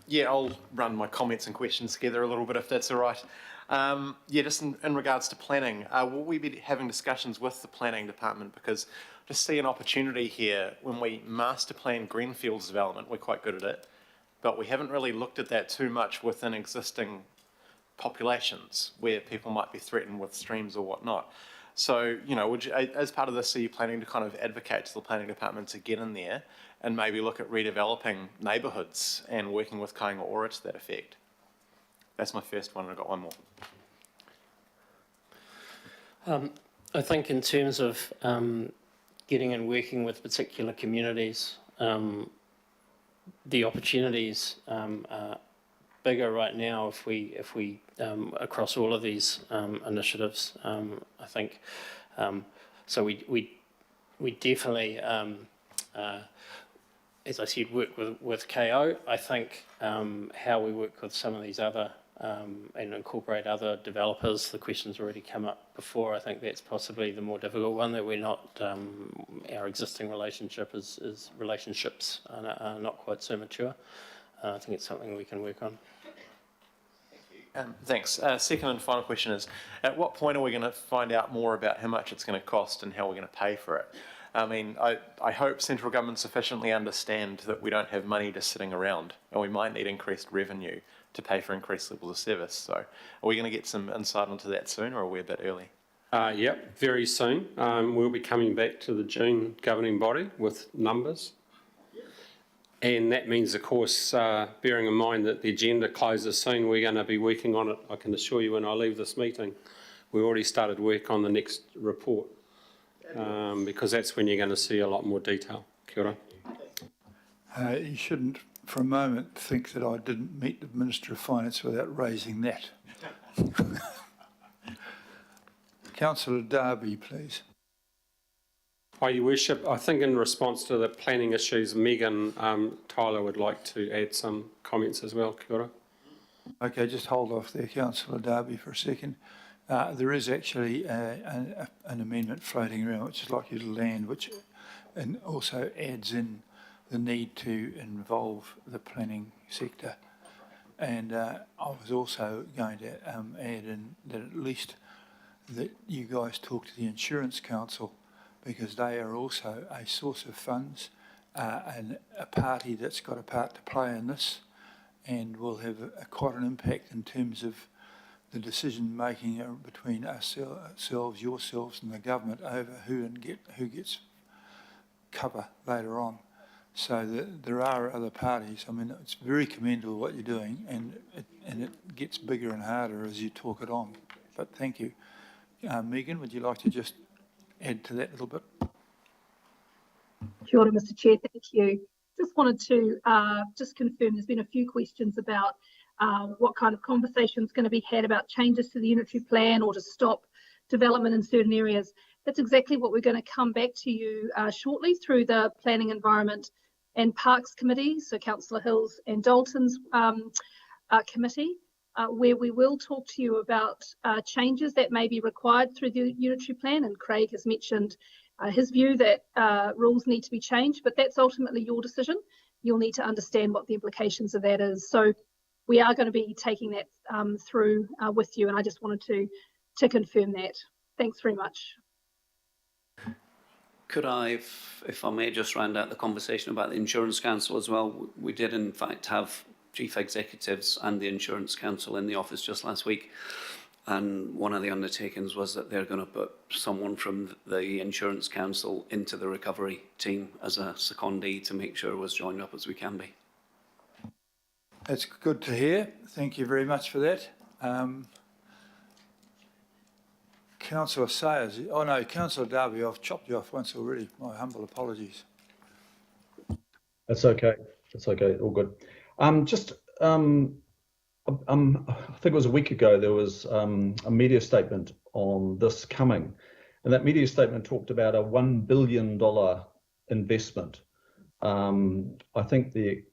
S10: Yeah, I'll run my comments and questions together a little bit if that's all right. Yeah, just in regards to planning, will we be having discussions with the planning department? Because I just see an opportunity here when we master plan greenfields development, we're quite good at it, but we haven't really looked at that too much within existing populations where people might be threatened with streams or whatnot. So, you know, would you, as part of this, are you planning to kind of advocate to the planning department to get in there and maybe look at redeveloping neighbourhoods and working with Kainga Ora to that effect? That's my first one, and I've got one more.
S4: I think in terms of getting and working with particular communities, the opportunities are bigger right now if we across all of these initiatives. I think so. We definitely, as I said, work with KO. I think how we work with some of these other and incorporate other developers. The question's already come up before. I think that's possibly the more difficult one, that we're not, our existing relationships are not quite so mature. I think it's something we can work on.
S10: Thanks. Second and final question is, at what point are we going to find out more about how much it's going to cost and how we're going to pay for it? I mean, I hope central government sufficiently understand that we don't have money just sitting around, and we might need increased revenue to pay for increased levels of service. So are we going to get some insight into that soon, or are we a bit early?
S2: Yep, very soon. We'll be coming back to the June governing body with numbers. And that means, of course, bearing in mind that the agenda closes soon, we're going to be working on it, I can assure you, when I leave this meeting. We've already started work on the next report, because that's when you're going to see a lot more detail. Kia ora.
S1: You shouldn't for a moment think that I didn't meet the Minister of Finance without raising that. Councillor Darby, please.
S2: Your Worship, I think in response to the planning issues, Megan Tyler would like to add some comments as well. Kia ora.
S1: Okay, just hold off there, Councillor Darby, for a second. There is actually an amendment floating around, which is likely to land, which and also adds in the need to involve the planning sector. And I was also going to add in that at least that you guys talk to the Insurance Council, because they are also a source of funds and a party that's got a part to play in this, and will have quite an impact in terms of the decision making between ourselves, yourselves, and the government over who gets cover later on. So there are other parties. I mean, it's very commendable what you're doing, and it gets bigger and harder as you talk it on. But thank you. Megan, would you like to just add to that a little bit?
S11: Kia ora, Mr. Chair, thank you. Just wanted to just confirm there's been a few questions about what kind of conversations going to be had about changes to the unitary plan or to stop development in certain areas. That's exactly what we're going to come back to you shortly through the Planning, Environment and Parks Committee, so Councillor Hill's and Dalton's committee, where we will talk to you about changes that may be required through the unitary plan. And Craig has mentioned his view that rules need to be changed, but that's ultimately your decision. You'll need to understand what the implications of that is. So we are going to be taking that through with you, and I just wanted to confirm that. Thanks very much.
S3: Could I, if I may, just round out the conversation about the Insurance Council as well? We did, in fact, have chief executives and the Insurance Council in the office just last week. And one of the undertakings was that they're going to put someone from the Insurance Council into the recovery team as a secondee to make sure we're as joined up as we can be.
S1: That's good to hear. Thank you very much for that. Councillor Sayers, oh no, Councillor Darby, I've chopped you off once already. My humble apologies.
S12: That's okay. That's okay. All good. I think it was a week ago, there was a media statement on this coming, and that media statement talked about a $1 billion investment. I think the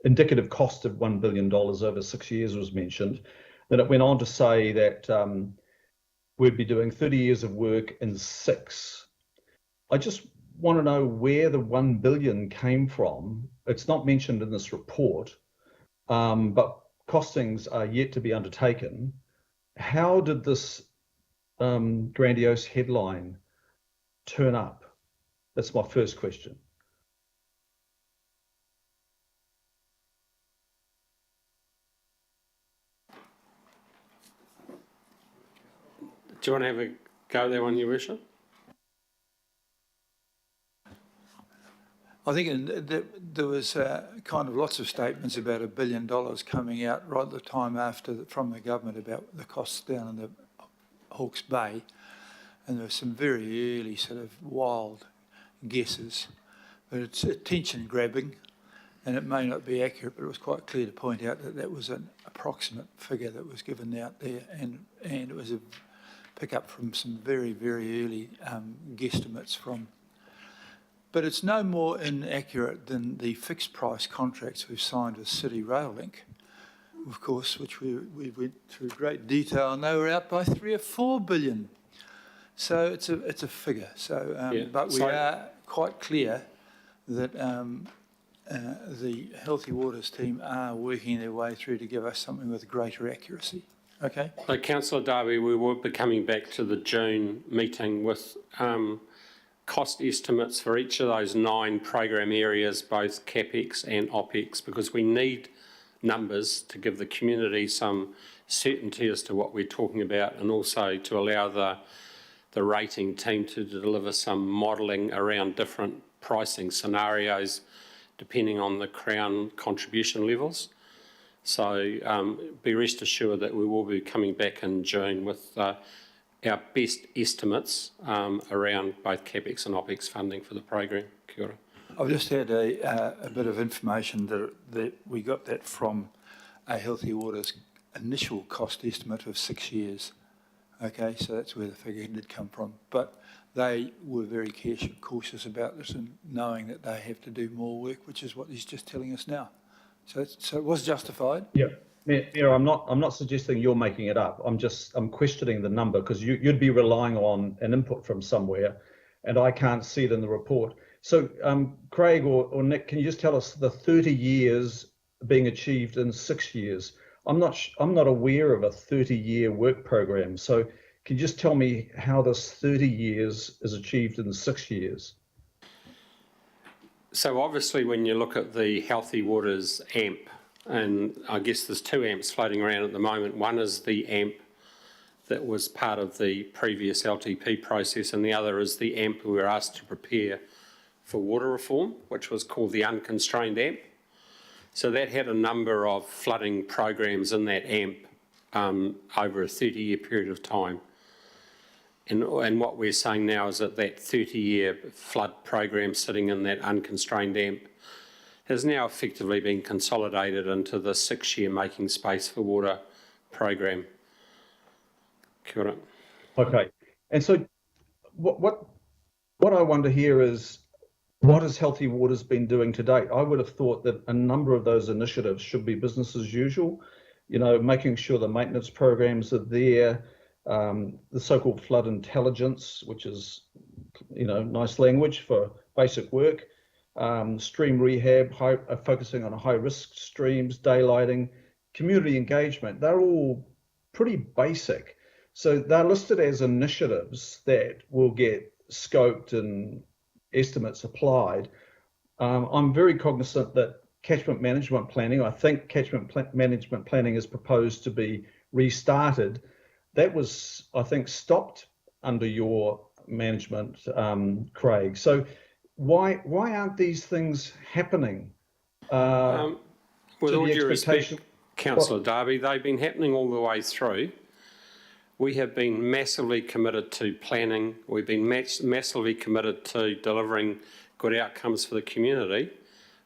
S12: indicative cost of $1 billion over 6 years was mentioned. Then it went on to say that we'd be doing 30 years of work in 6. I just want to know where the 1 billion came from. It's not mentioned in this report, but costings are yet to be undertaken. How did this grandiose headline turn up? That's my first question.
S2: Do you want to have a go there one, Your Worship?
S1: I think there was kind of lots of statements about $1 billion coming out right at the time from the government about the costs down in the Hawke's Bay, and there were some very early sort of wild guesses, but it's attention grabbing, and it may not be accurate, but it was quite clear to point out that that was an approximate figure that was given out there, and it was a pick up from some very, very early guesstimates from. But it's no more inaccurate than the fixed price contracts we've signed with City Rail Link, of course, which we went through great detail, and they were out by 3 or 4 billion. So it's a figure. So, but we are quite clear that the Healthy Waters team are working their way through to give us something with greater accuracy. Okay.
S2: So, Councillor Darby, we will be coming back to the June meeting with cost estimates for each of those 9 program areas, both CapEx and OpEx, because we need numbers to give the community some certainty as to what we're talking about, and also to allow the rating team to deliver some modelling around different pricing scenarios depending on the Crown contribution levels. So be rest assured that we will be coming back in June with our best estimates around both CapEx and OpEx funding for the program. Kia ora.
S1: I've just had a bit of information that we got that from a Healthy Waters initial cost estimate of 6 years. Okay, so that's where the figure did come from. But they were very cautious about this and knowing that they have to do more work, which is what he's just telling us now. So it was justified.
S12: Yeah, Mayor, I'm not suggesting you're making it up. I'm questioning the number because you'd be relying on an input from somewhere, and I can't see it in the report. So, Craig or Nick, can you just tell us the 30 years being achieved in 6 years? I'm not aware of a 30-year work program. So, can you just tell me how this 30 years is achieved in 6 years?
S2: So obviously when you look at the Healthy Waters AMP, and I guess there's 2 AMPs floating around at the moment. One is the AMP that was part of the previous LTP process, and the other is the AMP we were asked to prepare for water reform, which was called the Unconstrained AMP. So that had a number of flooding programs in that AMP over a 30-year period of time. And what we're saying now is that that 30-year flood program sitting in that unconstrained AMP has now effectively been consolidated into the 6-year Making Space for Water program. Kia ora.
S12: Okay, and so what I wonder here is, what has Healthy Waters been doing to date? I would have thought that a number of those initiatives should be business as usual, you know, making sure the maintenance programs are there, the so-called flood intelligence, which is, you know, nice language for basic work, stream rehab, focusing on high-risk streams, daylighting, community engagement. They're all pretty basic. So they're listed as initiatives that will get scoped and estimates applied. I'm very cognizant that catchment management planning, I think management planning is proposed to be restarted. That was, I think, stopped under your management, Craig. So why aren't these things happening?
S2: With all due respect, Councillor Darby, they've been happening all the way through. We have been massively committed to planning. We've been massively committed to delivering good outcomes for the community.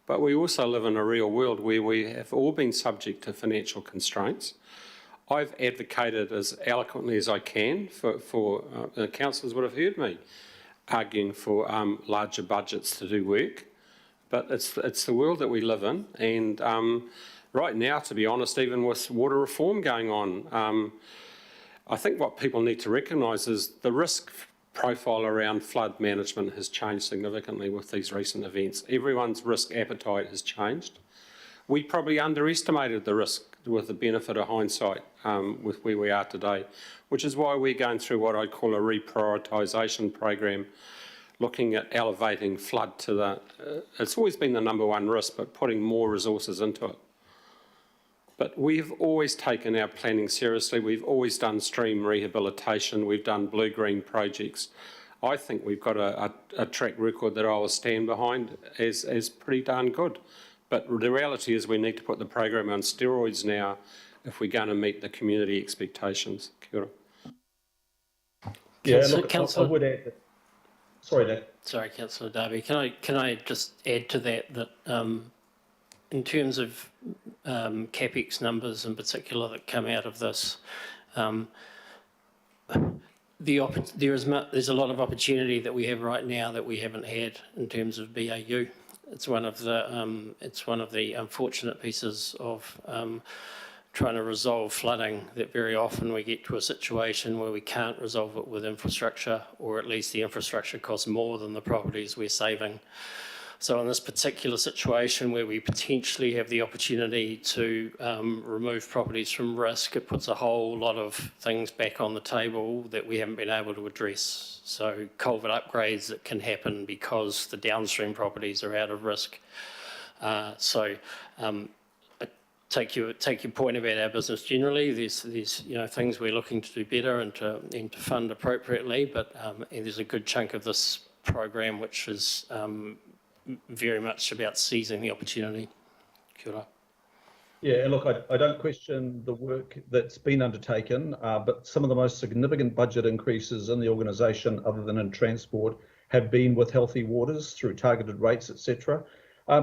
S2: But we also live in a real world where we have all been subject to financial constraints. I've advocated as eloquently as I can for the councillors would have heard me arguing for larger budgets to do work. But it's the world that we live in. And right now, to be honest, even with water reform going on, I think what people need to recognise is the risk profile around flood management has changed significantly with these recent events. Everyone's risk appetite has changed. We probably underestimated the risk with the benefit of hindsight with where we are today, which is why we're going through what I'd call a reprioritisation program, looking at elevating flood to the, it's always been the #1 risk, but putting more resources into it. But we've always taken our planning seriously. We've always done stream rehabilitation. We've done blue-green projects. I think we've got a track record that I will stand behind as pretty darn good. But the reality is we need to put the program on steroids now if we're going to meet the community expectations. Kia ora.
S12: Yeah, look, I would add. Sorry, Nick.
S4: Sorry, Councillor Darby. Can I just add to that in terms of CapEx numbers in particular that come out of this, there's a lot of opportunity that we have right now that we haven't had in terms of BAU. It's one of the unfortunate pieces of trying to resolve flooding, that very often we get to a situation where we can't resolve it with infrastructure, or at least the infrastructure costs more than the properties we're saving. So in this particular situation where we potentially have the opportunity to remove properties from risk, it puts a whole lot of things back on the table that we haven't been able to address. So culvert upgrades that can happen because the downstream properties are out of risk. Take your point about our business generally. There's things we're looking to do better and to fund appropriately, but there's a good chunk of this program which is very much about seizing the opportunity. Kia ora.
S12: Yeah, look, I don't question the work that's been undertaken, but some of the most significant budget increases in the organisation, other than in transport, have been with Healthy Waters through targeted rates, etc.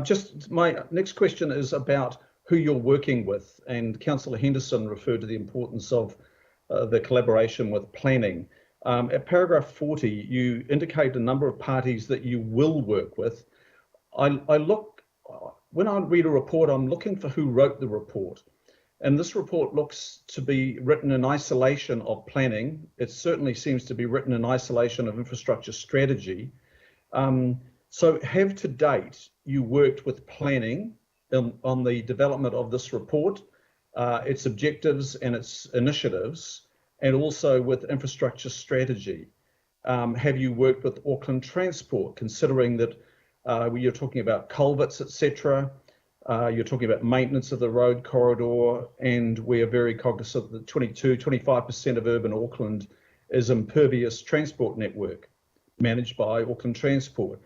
S12: Just my next question is about who you're working with, and Councillor Henderson referred to the importance of the collaboration with planning. At paragraph 40, you indicate a number of parties that you will work with. When I read a report, I'm looking for who wrote the report. And this report looks to be written in isolation of planning. It certainly seems to be written in isolation of infrastructure strategy. So have to date you worked with planning on the development of this report, its objectives and its initiatives, and also with infrastructure strategy? Have you worked with Auckland Transport, considering that you're talking about culverts, etc.? You're talking about maintenance of the road corridor, and we are very cognizant that 25% of urban Auckland is impervious transport network managed by Auckland Transport.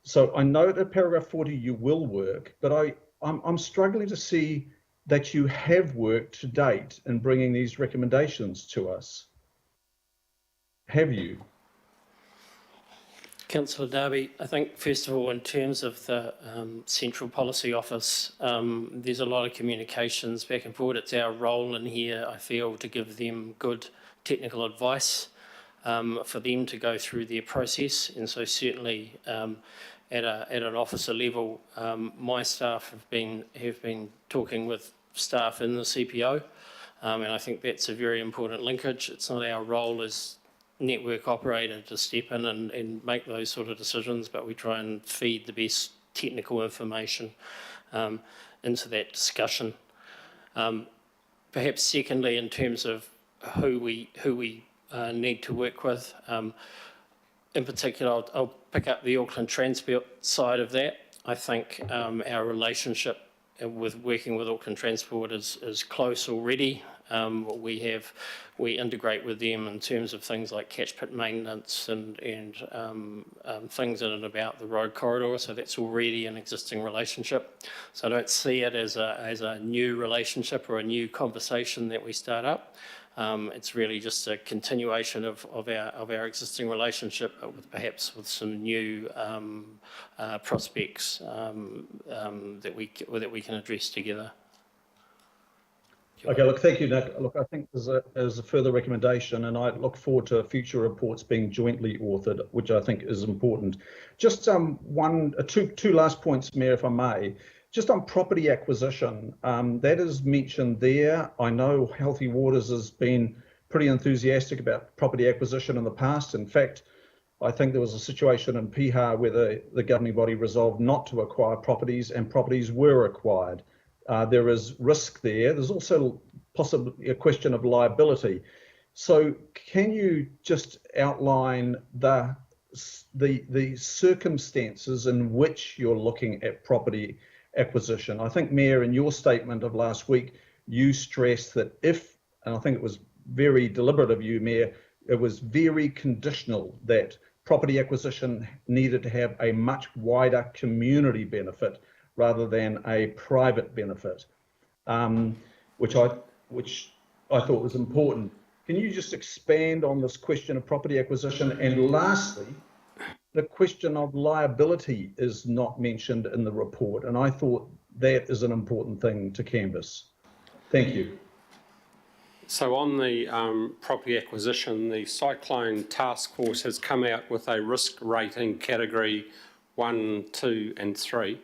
S12: So I know that paragraph 40 you will work, but I'm struggling to see that you have worked to date in bringing these recommendations to us. Have you?
S4: Councillor Darby, I think first of all, in terms of the Central Policy Office, there's a lot of communications back and forward. It's our role in here, I feel, to give them good technical advice for them to go through their process. And so certainly at an officer level, my staff have been talking with staff in the CPO, and I think that's a very important linkage. It's not our role as network operator to step in and make those sort of decisions, but we try and feed the best technical information into that discussion. Perhaps secondly, in terms of who we need to work with, in particular, I'll pick up the Auckland Transport side of that. I think our relationship with working with Auckland Transport is close already. We integrate with them in terms of things like catch pit maintenance and things in and about the road corridor. So that's already an existing relationship. So I don't see it as a new relationship or a new conversation that we start up. It's really just a continuation of our existing relationship, perhaps with some new prospects that we can address together.
S12: Okay, look, thank you, Nick. Look, I think there's a further recommendation, and I look forward to future reports being jointly authored, which I think is important. Just two last points, Mayor, if I may. Just on property acquisition, that is mentioned there. I know Healthy Waters has been pretty enthusiastic about property acquisition in the past. In fact, I think there was a situation in Piha where the governing body resolved not to acquire properties, and properties were acquired. There is risk there. There's also possibly a question of liability. So can you just outline the circumstances in which you're looking at property acquisition? I think, Mayor, in your statement of last week, you stressed that and I think it was very deliberate of you, Mayor, it was very conditional that property acquisition needed to have a much wider community benefit rather than a private benefit, which I thought was important. Can you just expand on this question of property acquisition? And lastly, the question of liability is not mentioned in the report, and I thought that is an important thing to canvass. Thank you.
S2: So on the property acquisition, the Cyclone Task Force has come out with a risk rating category 1, 2 and 3.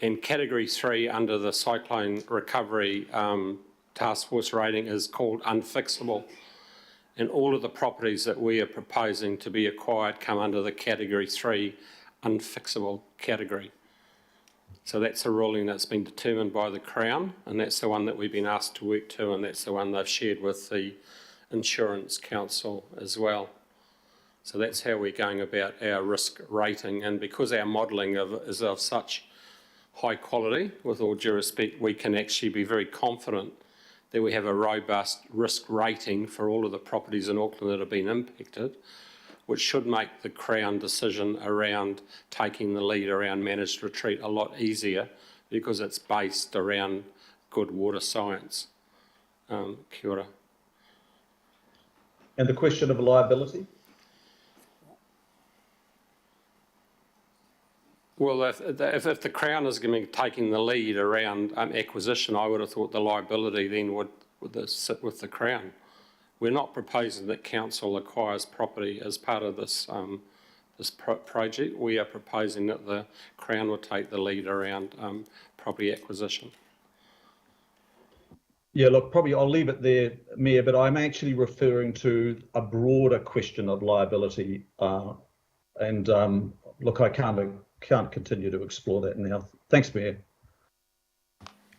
S2: And category 3 under the Cyclone Recovery Task Force rating is called unfixable. And all of the properties that we are proposing to be acquired come under the category 3 unfixable category. So that's a ruling that's been determined by the Crown, and that's the one that we've been asked to work to, and that's the one they've shared with the Insurance Council as well. So that's how we're going about our risk rating, and because our modelling is of such high quality, with all due respect, we can actually be very confident that we have a robust risk rating for all of the properties in Auckland that have been impacted, which should make the Crown decision around taking the lead around managed retreat a lot easier because it's based around good water science. Kia ora.
S12: And the question of liability?
S2: Well, if the Crown is going to be taking the lead around acquisition, I would have thought the liability then would sit with the Crown. We're not proposing that council acquires property as part of this project. We are proposing that the Crown will take the lead around property acquisition.
S12: Yeah, look, probably I'll leave it there, Mayor, but I'm actually referring to a broader question of liability. Look, I can't continue to explore that now. Thanks, Mayor.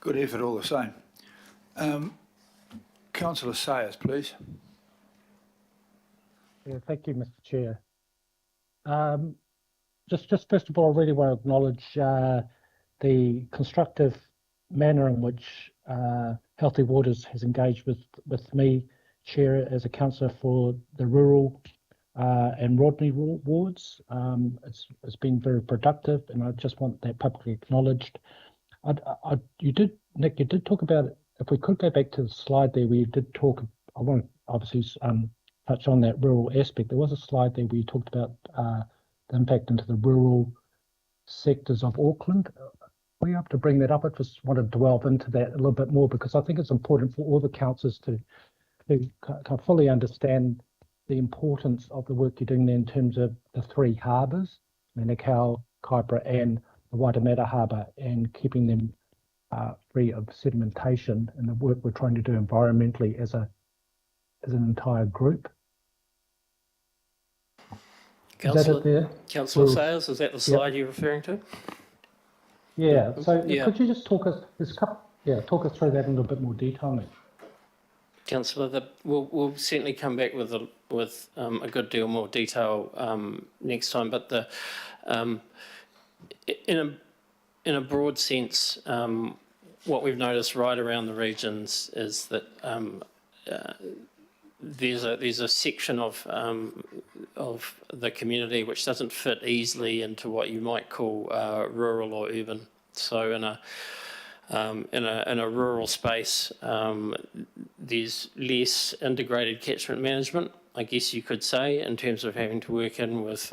S1: Good effort all the same. Councillor Sayers, please.
S13: Yeah, thank you, Mr. Chair. Just first of all, I really want to acknowledge the constructive manner in which Healthy Waters has engaged with me, Chair, as a councillor for the rural and Rodney wards. It's been very productive, and I just want that publicly acknowledged. Nick, you did talk about, if we could go back to the slide there where you did talk, I want to obviously touch on that rural aspect. There was a slide there where you talked about the impact into the rural sectors of Auckland. Were you able to bring that up? I just wanted to delve into that a little bit more, because I think it's important for all the councillors to kind of fully understand the importance of the work you're doing there in terms of the three harbours, Manukau, Kaipara and the Waitemata Harbour, and keeping them free of sedimentation, and the work we're trying to do environmentally as an entire group.
S4: Councillor Sayers, is that the slide you're referring to?
S13: Yeah. So
S4: Yeah.
S13: could you just talk us through that in a little bit more detail, Nick?
S4: Councillor, we'll certainly come back with a good deal more detail next time. But in a broad sense, what we've noticed right around the regions is that there's a section of the community which doesn't fit easily into what you might call rural or urban. So in a rural space, there's less integrated catchment management, I guess you could say, in terms of having to work in with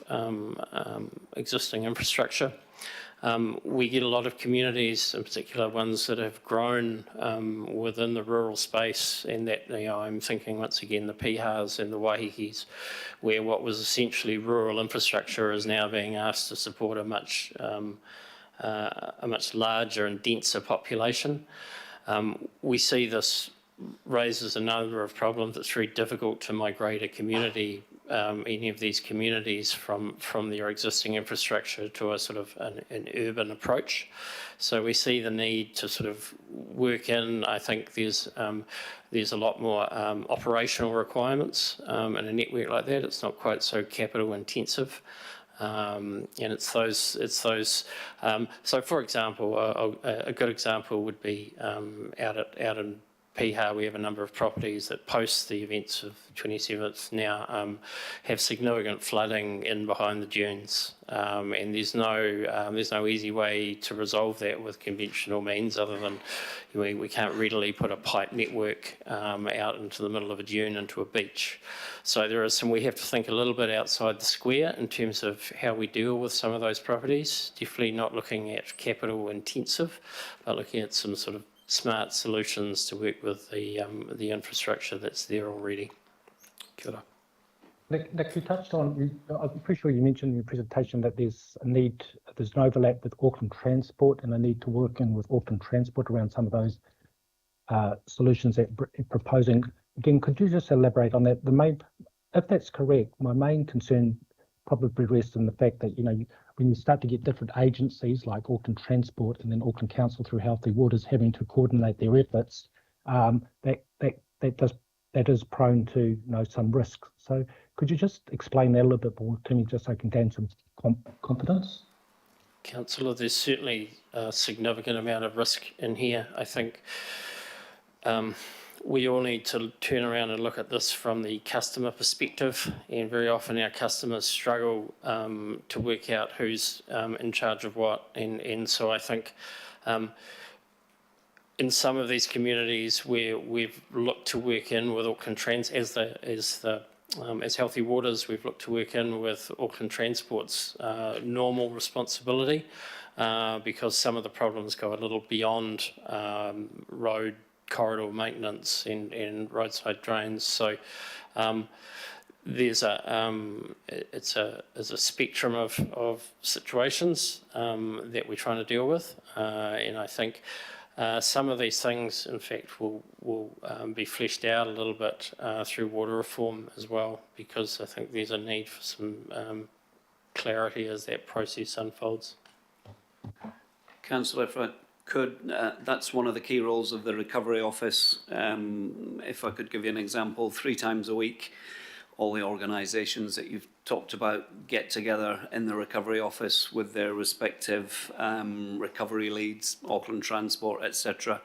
S4: existing infrastructure. We get a lot of communities, in particular ones that have grown within the rural space, and that, I'm thinking once again the Pihas and the Waihikis, where what was essentially rural infrastructure is now being asked to support a much larger and denser population. We see this raises a number of problems. It's very difficult to migrate a community, any of these communities, from their existing infrastructure to a sort of an urban approach. So we see the need to sort of work in. I think there's a lot more operational requirements in a network like that. It's not quite so capital intensive. And it's those. So, for example, a good example would be out in Piha. We have a number of properties that, post the events of 27th, now have significant flooding in behind the dunes, and there's no easy way to resolve that with conventional means, other than we can't readily put a pipe network out into the middle of a dune into a beach. So we have to think a little bit outside the square in terms of how we deal with some of those properties. Definitely not looking at capital intensive, but looking at some sort of smart solutions to work with the infrastructure that's there already. Kia ora.
S13: Nick, you touched on, I'm pretty sure you mentioned in your presentation that there's an overlap with Auckland Transport and a need to work in with Auckland Transport around some of those solutions that you're proposing. Again, could you just elaborate on that? If that's correct, my main concern probably rests in the fact that, when you start to get different agencies like Auckland Transport and then Auckland Council through Healthy Waters having to coordinate their efforts, that is prone to some risk. So could you just explain that a little bit more to me, just so I can gain some confidence?
S4: Councillor, there's certainly a significant amount of risk in here. I think we all need to turn around and look at this from the customer perspective, and very often our customers struggle to work out who's in charge of what, and so I think in some of these communities where we've looked to work in with Auckland Trans as the as Healthy Waters, we've looked to work in with Auckland Transport's normal responsibility because some of the problems go a little beyond road corridor maintenance and roadside drains. So there's it's a spectrum of situations that we're trying to deal with, and I think some of these things, in fact, will be fleshed out a little bit through water reform as well, because I think there's a need for some clarity as that process unfolds.
S3: Councillor, if I could, that's one of the key roles of the Recovery Office. If I could give you an example, 3 times a week, all the organisations that you've talked about get together in the Recovery Office with their respective recovery leads, Auckland Transport, etc.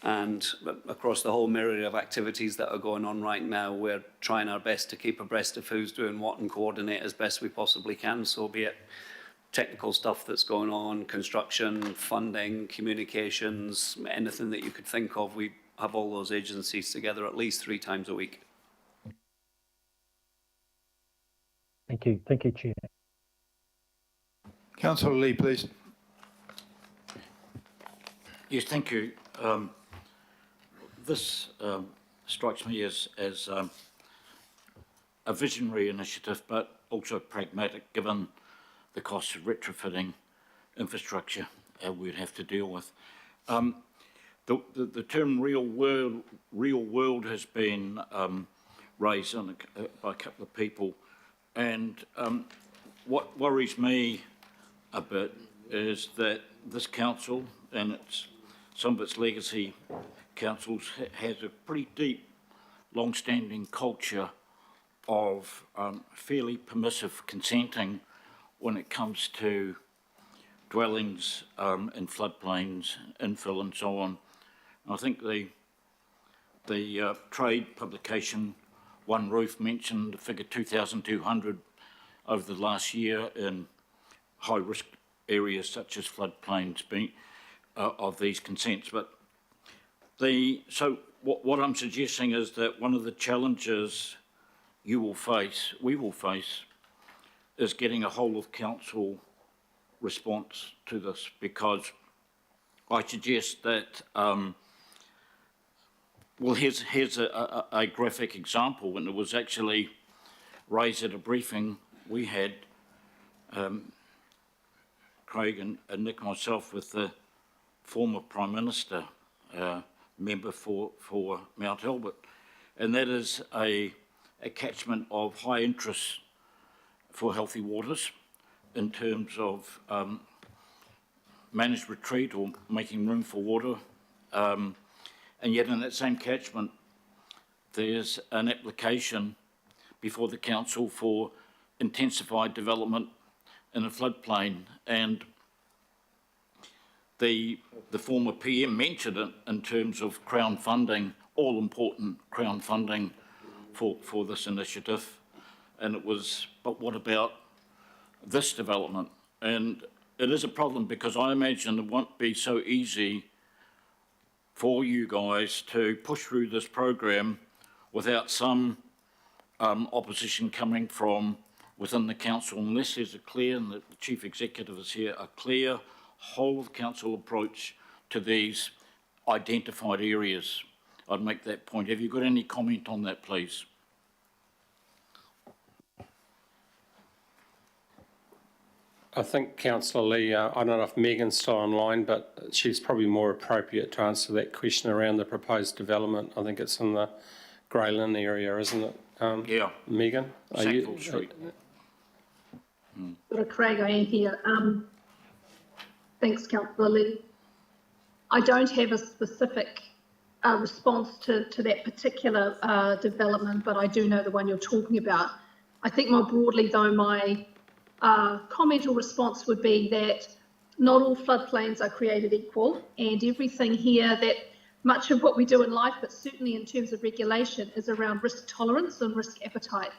S3: And across the whole myriad of activities that are going on right now, we're trying our best to keep abreast of who's doing what and coordinate as best we possibly can. So be it technical stuff that's going on, construction, funding, communications, anything that you could think of, we have all those agencies together at least 3 times a week.
S13: Thank you, Chair.
S1: Councillor Lee, please.
S14: Yes, thank you. This strikes me as a visionary initiative, but also pragmatic, given the cost of retrofitting infrastructure we'd have to deal with. The term real world has been raised by a couple of people, and what worries me a bit is that this council and some of its legacy councils has a pretty deep, long-standing culture of fairly permissive consenting when it comes to dwellings in floodplains, infill and so on. I think the trade publication One Roof mentioned the figure 2,200 over the last year in high-risk areas such as floodplains being of these consents. But so what I'm suggesting is that one of the challenges we will face, is getting a whole of council response to this, because I suggest that, well, here's a graphic example, and it was actually raised at a briefing we had, Craig and Nick and myself, with the former Prime Minister, member for Mount Albert, and that is a catchment of high interest for Healthy Waters in terms of managed retreat or making room for water, and yet in that same catchment there's an application before the council for intensified development in a floodplain, and the former PM mentioned it in terms of Crown funding, all important Crown funding for this initiative, and it was, but what about this development? And it is a problem, because I imagine it won't be so easy for you guys to push through this program without some opposition coming from within the council, unless there's a clear, and the chief executive is here, a clear whole of council approach to these identified areas. I'd make that point. Have you got any comment on that, please?
S2: I think Councillor Lee, I don't know if Megan's still online, but she's probably more appropriate to answer that question around the proposed development. I think it's in the Greyland area, isn't it?
S14: Yeah.
S2: Megan?
S14: Sackville Street.
S11: Craig, I am here. Thanks, Councillor Lee. I don't have a specific response to that particular development, but I do know the one you're talking about. I think more broadly, though, my comment or response would be that not all floodplains are created equal, and everything here, that much of what we do in life, but certainly in terms of regulation, is around risk tolerance and risk appetite.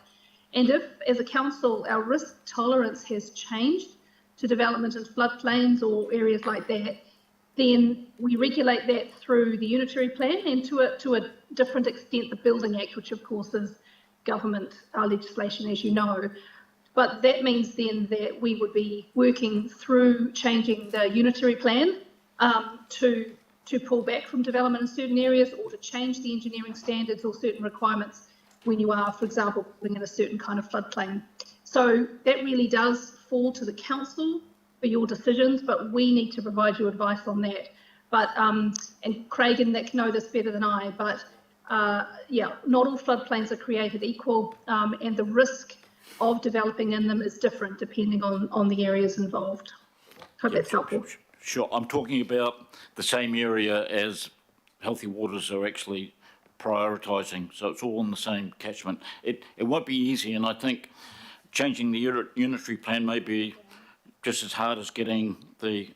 S11: And if, as a council, our risk tolerance has changed to development in floodplains or areas like that, then we regulate that through the unitary plan, and to a different extent the Building Act, which of course is government legislation, as you know. But that means then that we would be working through changing the unitary plan to pull back from development in certain areas, or to change the engineering standards or certain requirements when you are, for example, putting in a certain kind of floodplain. So that really does fall to the council for your decisions, but we need to provide you advice on that. But and Craig and Nick know this better than I, but yeah, not all floodplains are created equal, and the risk of developing in them is different depending on the areas involved. Hope that's helpful.
S14: Sure, I'm talking about the same area as Healthy Waters are actually prioritising, so it's all in the same catchment. It won't be easy, and I think changing the unitary plan may be just as hard as getting the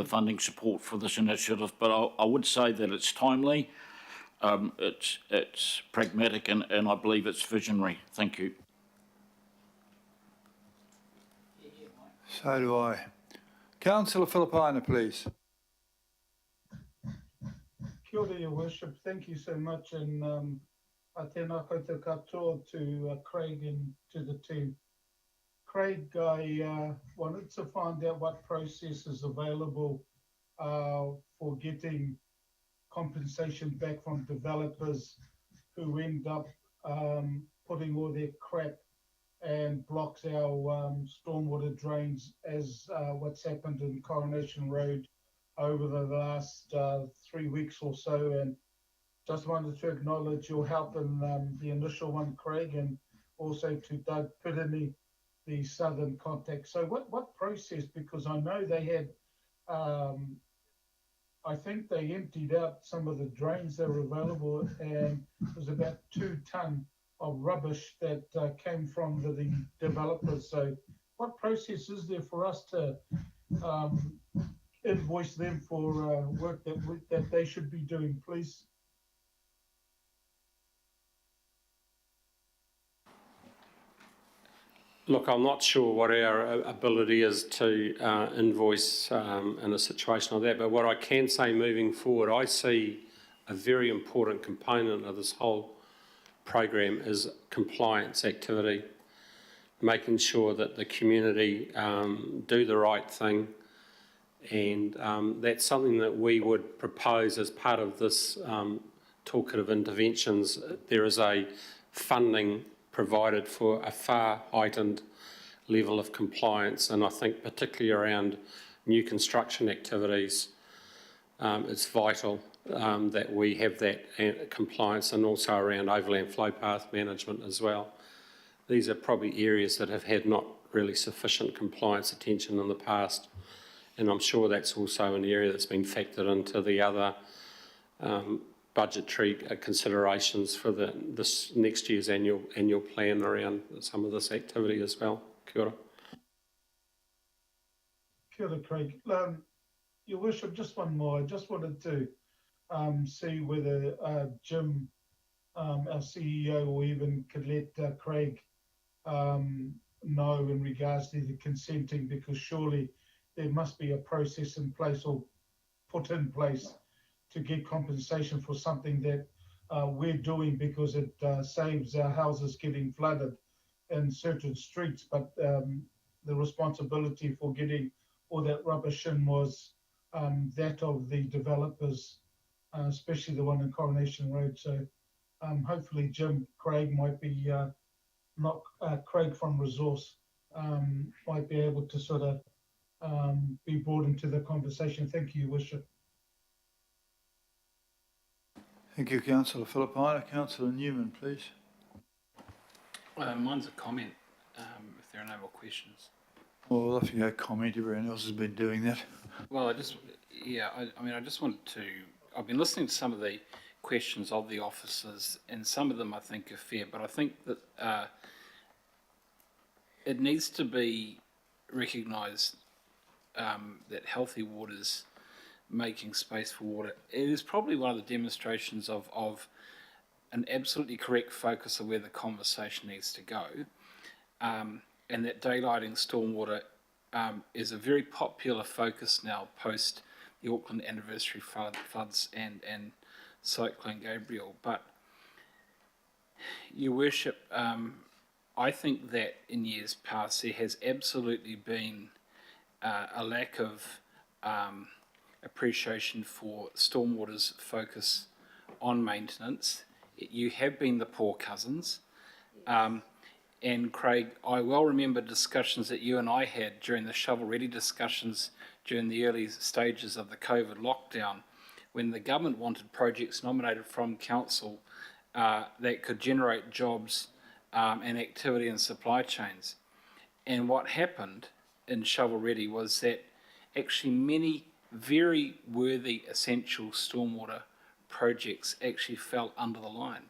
S14: funding support for this initiative, but I would say that it's timely, it's pragmatic, and I believe it's visionary. Thank you.
S1: So do I. Councillor Philippina, please.
S15: Kia ora, Your Worship. Thank you so much, and a tēnā koutou katoa to Craig and to the team. Craig, I wanted to find out what process is available for getting compensation back from developers who end up putting all their crap and blocks our stormwater drains, as what's happened in Coronation Road over the last 3 weeks or so. And just wanted to acknowledge your help in the initial one, Craig, and also to Doug Pirini, the Southern contact. So what process, because I know they had, I think they emptied out some of the drains that were available, and it was about 2 tonne of rubbish that came from the developers. So what process is there for us to invoice them for work that they should be doing, please?
S2: Look, I'm not sure what our ability is to invoice in a situation like that, but what I can say moving forward, I see a very important component of this whole program is compliance activity, making sure that the community do the right thing, and that's something that we would propose as part of this toolkit of interventions. There is a funding provided for a far heightened level of compliance, and I think particularly around new construction activities, it's vital that we have that compliance, and also around overland flow path management as well. These are probably areas that have had not really sufficient compliance attention in the past, and I'm sure that's also an area that's been factored into the other budgetary considerations for this next year's annual plan around some of this activity as well. Kia ora.
S15: Kia ora, Craig. Your Worship, just one more. I just wanted to see whether Jim, our CEO, or even could let Craig know in regards to the consenting, because surely there must be a process in place or put in place to get compensation for something that we're doing, because it saves our houses getting flooded in certain streets, but the responsibility for getting all that rubbish in was that of the developers, especially the one in Coronation Road. So hopefully Jim, Craig might be, not Craig from Resource, might be able to sort of be brought into the conversation. Thank you, Your Worship.
S1: Thank you, Councillor Philippina. Councillor Newman, please.
S16: Mine's a comment, if there are no more questions.
S1: Well, we'll have to go comment. Everyone else has been doing that.
S16: Well, I just wanted to, I've been listening to some of the questions of the officers, and some of them I think are fair, but I think that it needs to be recognised that Healthy Waters making space for water, it is probably one of the demonstrations of an absolutely correct focus of where the conversation needs to go, and that daylighting stormwater is a very popular focus now post the Auckland anniversary floods and Cyclone Gabriel. But Your Worship, I think that in years past there has absolutely been a lack of appreciation for stormwater's focus on maintenance. You have been the poor cousins. And Craig, I well remember discussions that you and I had during the shovel-ready discussions during the early stages of the COVID lockdown, when the government wanted projects nominated from council that could generate jobs and activity in supply chains. And what happened in shovel-ready was that actually many very worthy essential stormwater projects actually fell under the line.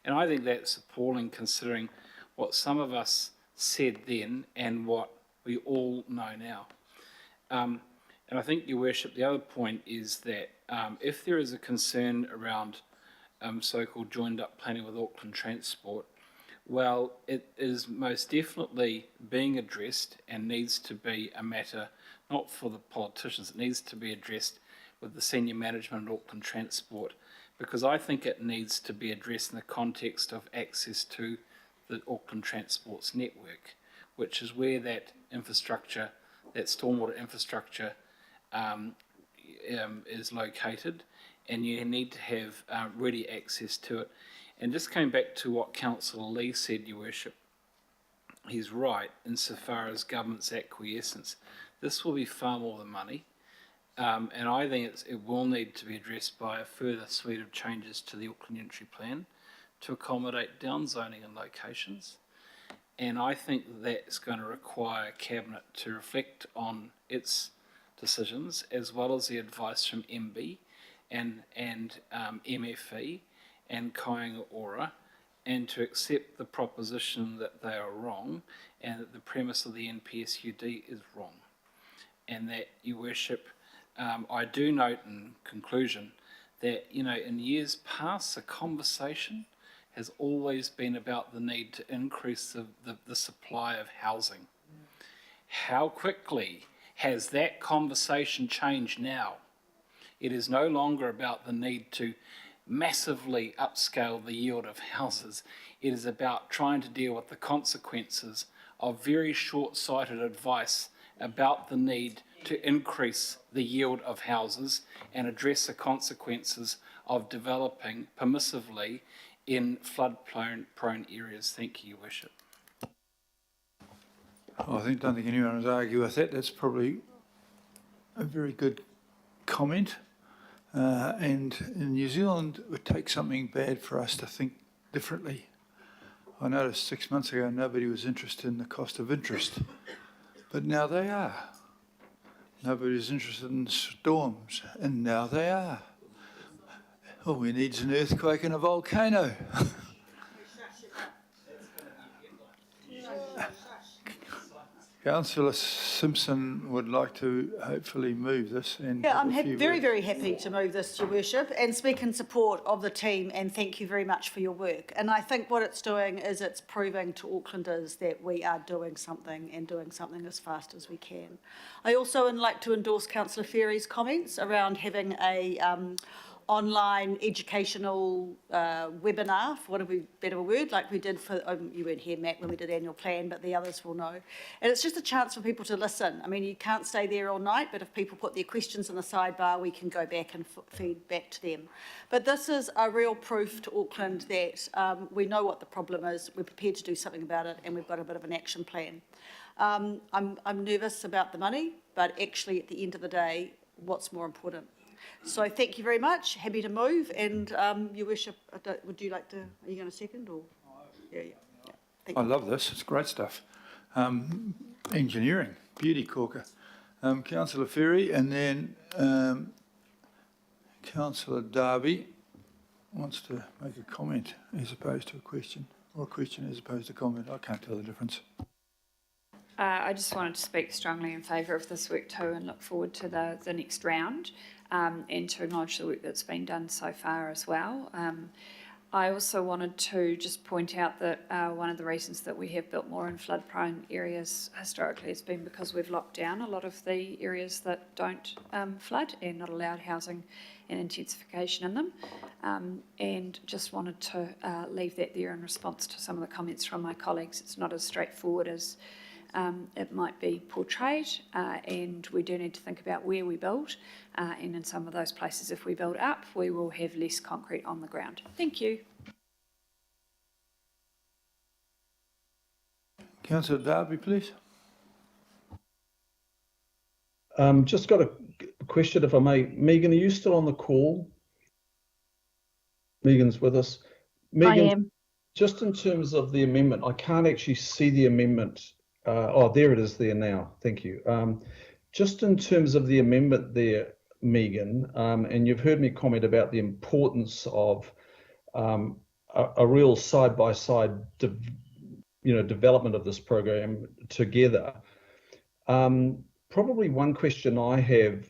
S16: And I think that's appalling considering what some of us said then and what we all know now. And I think, Your Worship, the other point is that if there is a concern around so-called joined-up planning with Auckland Transport, well, it is most definitely being addressed and needs to be a matter not for the politicians, it needs to be addressed with the senior management at Auckland Transport, because I think it needs to be addressed in the context of access to the Auckland Transport's network, which is where that infrastructure, that stormwater infrastructure is located, and you need to have ready access to it. And just coming back to what Councillor Lee said, Your Worship, he's right insofar as government's acquiescence. This will be far more than money, and I think it will need to be addressed by a further suite of changes to the Auckland Unitary Plan to accommodate downzoning in locations. And I think that's going to require Cabinet to reflect on its decisions, as well as the advice from MB and MFE and Kāinga Ora, and to accept the proposition that they are wrong and that the premise of the NPSUD is wrong. And that, Your Worship, I do note in conclusion that, you know, in years past, the conversation has always been about the need to increase the supply of housing. How quickly has that conversation changed now? It is no longer about the need to massively upscale the yield of houses. It is about trying to deal with the consequences of very short-sighted advice about the need to increase the yield of houses and address the consequences of developing permissively in flood-prone areas. Thank you, Your Worship.
S1: I don't think anyone would argue with that. That's probably a very good comment. And in New Zealand, it would take something bad for us to think differently. I noticed 6 months ago nobody was interested in the cost of interest, but now they are. Nobody was interested in storms, and now they are. All we need is an earthquake and a volcano. Councillor Simpson would like to hopefully move this. And
S17: yeah, I'm very happy to move this, Your Worship, and speak in support of the team, and thank you very much for your work. And I think what it's doing is it's proving to Aucklanders that we are doing something, and doing something as fast as we can. I also would like to endorse Councillor Ferry's comments around having a online educational webinar, for want of a better word, like we did for, you weren't here, Matt, when we did annual plan, but the others will know. And it's just a chance for people to listen. I mean, you can't stay there all night, but if people put their questions in the sidebar, we can go back and feed back to them. But this is a real proof to Auckland that we know what the problem is, we're prepared to do something about it, and we've got a bit of an action plan. I'm nervous about the money, but actually at the end of the day, what's more important? So thank you very much. Happy to move. And Your Worship, would you like to? Are you going to second or? Yeah. Thank you.
S1: I love this. It's great stuff. Engineering, beauty corker. Councillor Ferry, and then Councillor Darby wants to make a comment as opposed to a question, or a question as opposed to a comment. I can't tell the difference.
S6: I just wanted to speak strongly in favour of this work too, and look forward to the next round, and to acknowledge the work that's been done so far as well. I also wanted to just point out that one of the reasons that we have built more in flood-prone areas historically has been because we've locked down a lot of the areas that don't flood and not allowed housing and intensification in them. And just wanted to leave that there in response to some of the comments from my colleagues. It's not as straightforward as it might be portrayed, and we do need to think about where we build, and in some of those places, if we build up, we will have less concrete on the ground. Thank you.
S1: Councillor Darby, please.
S12: Just got a question, if I may. Megan, are you still on the call? Megan's with us. Megan,
S11: I am.
S12: just in terms of the amendment, I can't actually see the amendment. Oh, there it is there now. Thank you. Just in terms of the amendment there, Megan, and you've heard me comment about the importance of a real side-by-side development of this program together. Probably one question I have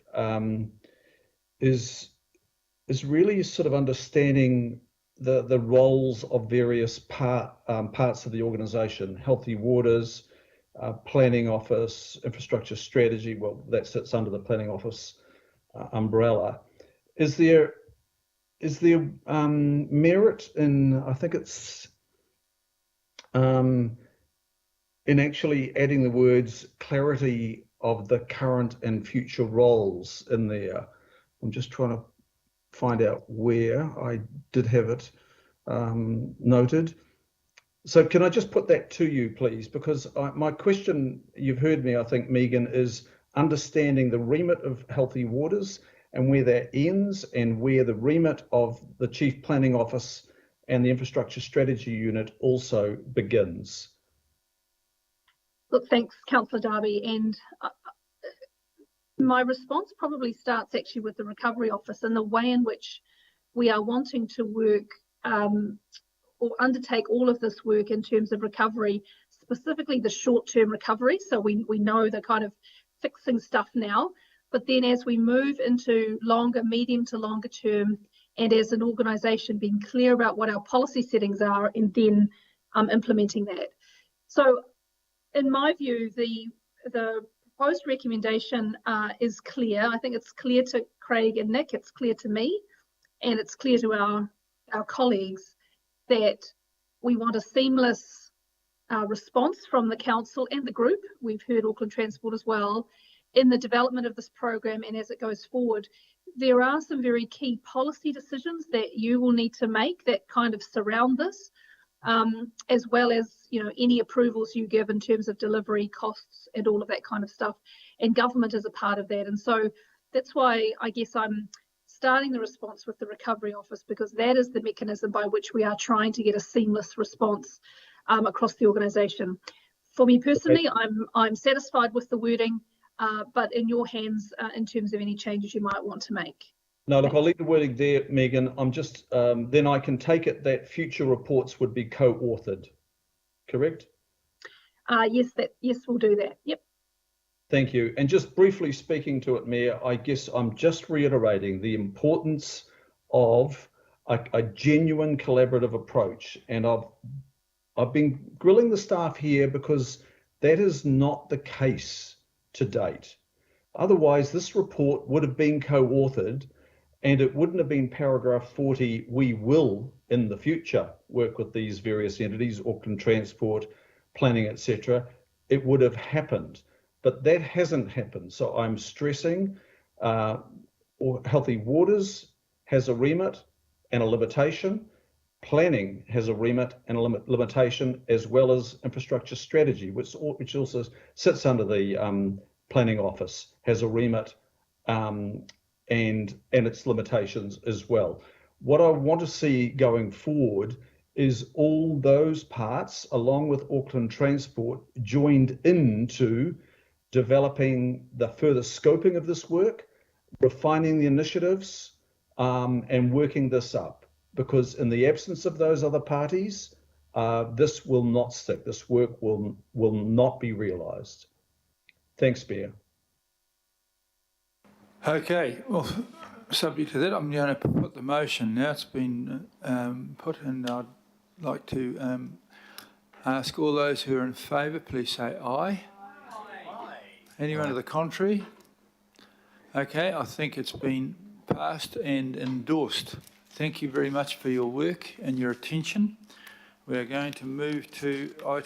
S12: is really sort of understanding the roles of various parts of the organisation: Healthy Waters, Planning Office, Infrastructure Strategy. Well, that sits under the Planning Office umbrella. Is there merit in, I think it's in actually adding the words clarity of the current and future roles in there? I'm just trying to find out where I did have it noted. So can I just put that to you, please? Because my question, you've heard me, I think, Megan, is understanding the remit of Healthy Waters and where that ends, and where the remit of the Chief Planning Office and the Infrastructure Strategy Unit also begins.
S11: Look, thanks, Councillor Darby. And my response probably starts actually with the Recovery Office and the way in which we are wanting to work or undertake all of this work in terms of recovery, specifically the short-term recovery. So we know the kind of fixing stuff now, but then as we move into medium to longer term, and as an organisation being clear about what our policy settings are, and then implementing that. So in my view, the proposed recommendation is clear. I think it's clear to Craig and Nick, it's clear to me, and it's clear to our colleagues that we want a seamless response from the council and the group. We've heard Auckland Transport as well in the development of this program, and as it goes forward. There are some very key policy decisions that you will need to make that kind of surround this, as well as any approvals you give in terms of delivery costs and all of that kind of stuff, and government is a part of that. And so that's why I guess I'm starting the response with the Recovery Office, because that is the mechanism by which we are trying to get a seamless response across the organisation. For me personally, I'm satisfied with the wording, but in your hands in terms of any changes you might want to make.
S12: No, look, I'll leave the wording there, Megan. I'm just, then I can take it that future reports would be co-authored, correct?
S11: Yes, we'll do that. Yep.
S12: Thank you. And just briefly speaking to it, Mayor, I guess I'm just reiterating the importance of a genuine collaborative approach. And I've been grilling the staff here because that is not the case to date. Otherwise, this report would have been co-authored, and it wouldn't have been paragraph 40, we will in the future work with these various entities, Auckland Transport, Planning, etc. It would have happened, but that hasn't happened. So I'm stressing Healthy Waters has a remit and a limitation. Planning has a remit and a limitation, as well as Infrastructure Strategy, which also sits under the Planning Office, has a remit and its limitations as well. What I want to see going forward is all those parts, along with Auckland Transport, joined into developing the further scoping of this work, refining the initiatives, and working this up. Because in the absence of those other parties, this will not stick. This work will not be realised. Thanks, Bear.
S1: Okay, well, subject to that, I'm going to put the motion now. It's been put, and I'd like to ask all those who are in favour, please say aye. Aye. Anyone to the contrary? Okay, I think it's been passed and endorsed. Thank you very much for your work and your attention. We are going to move to item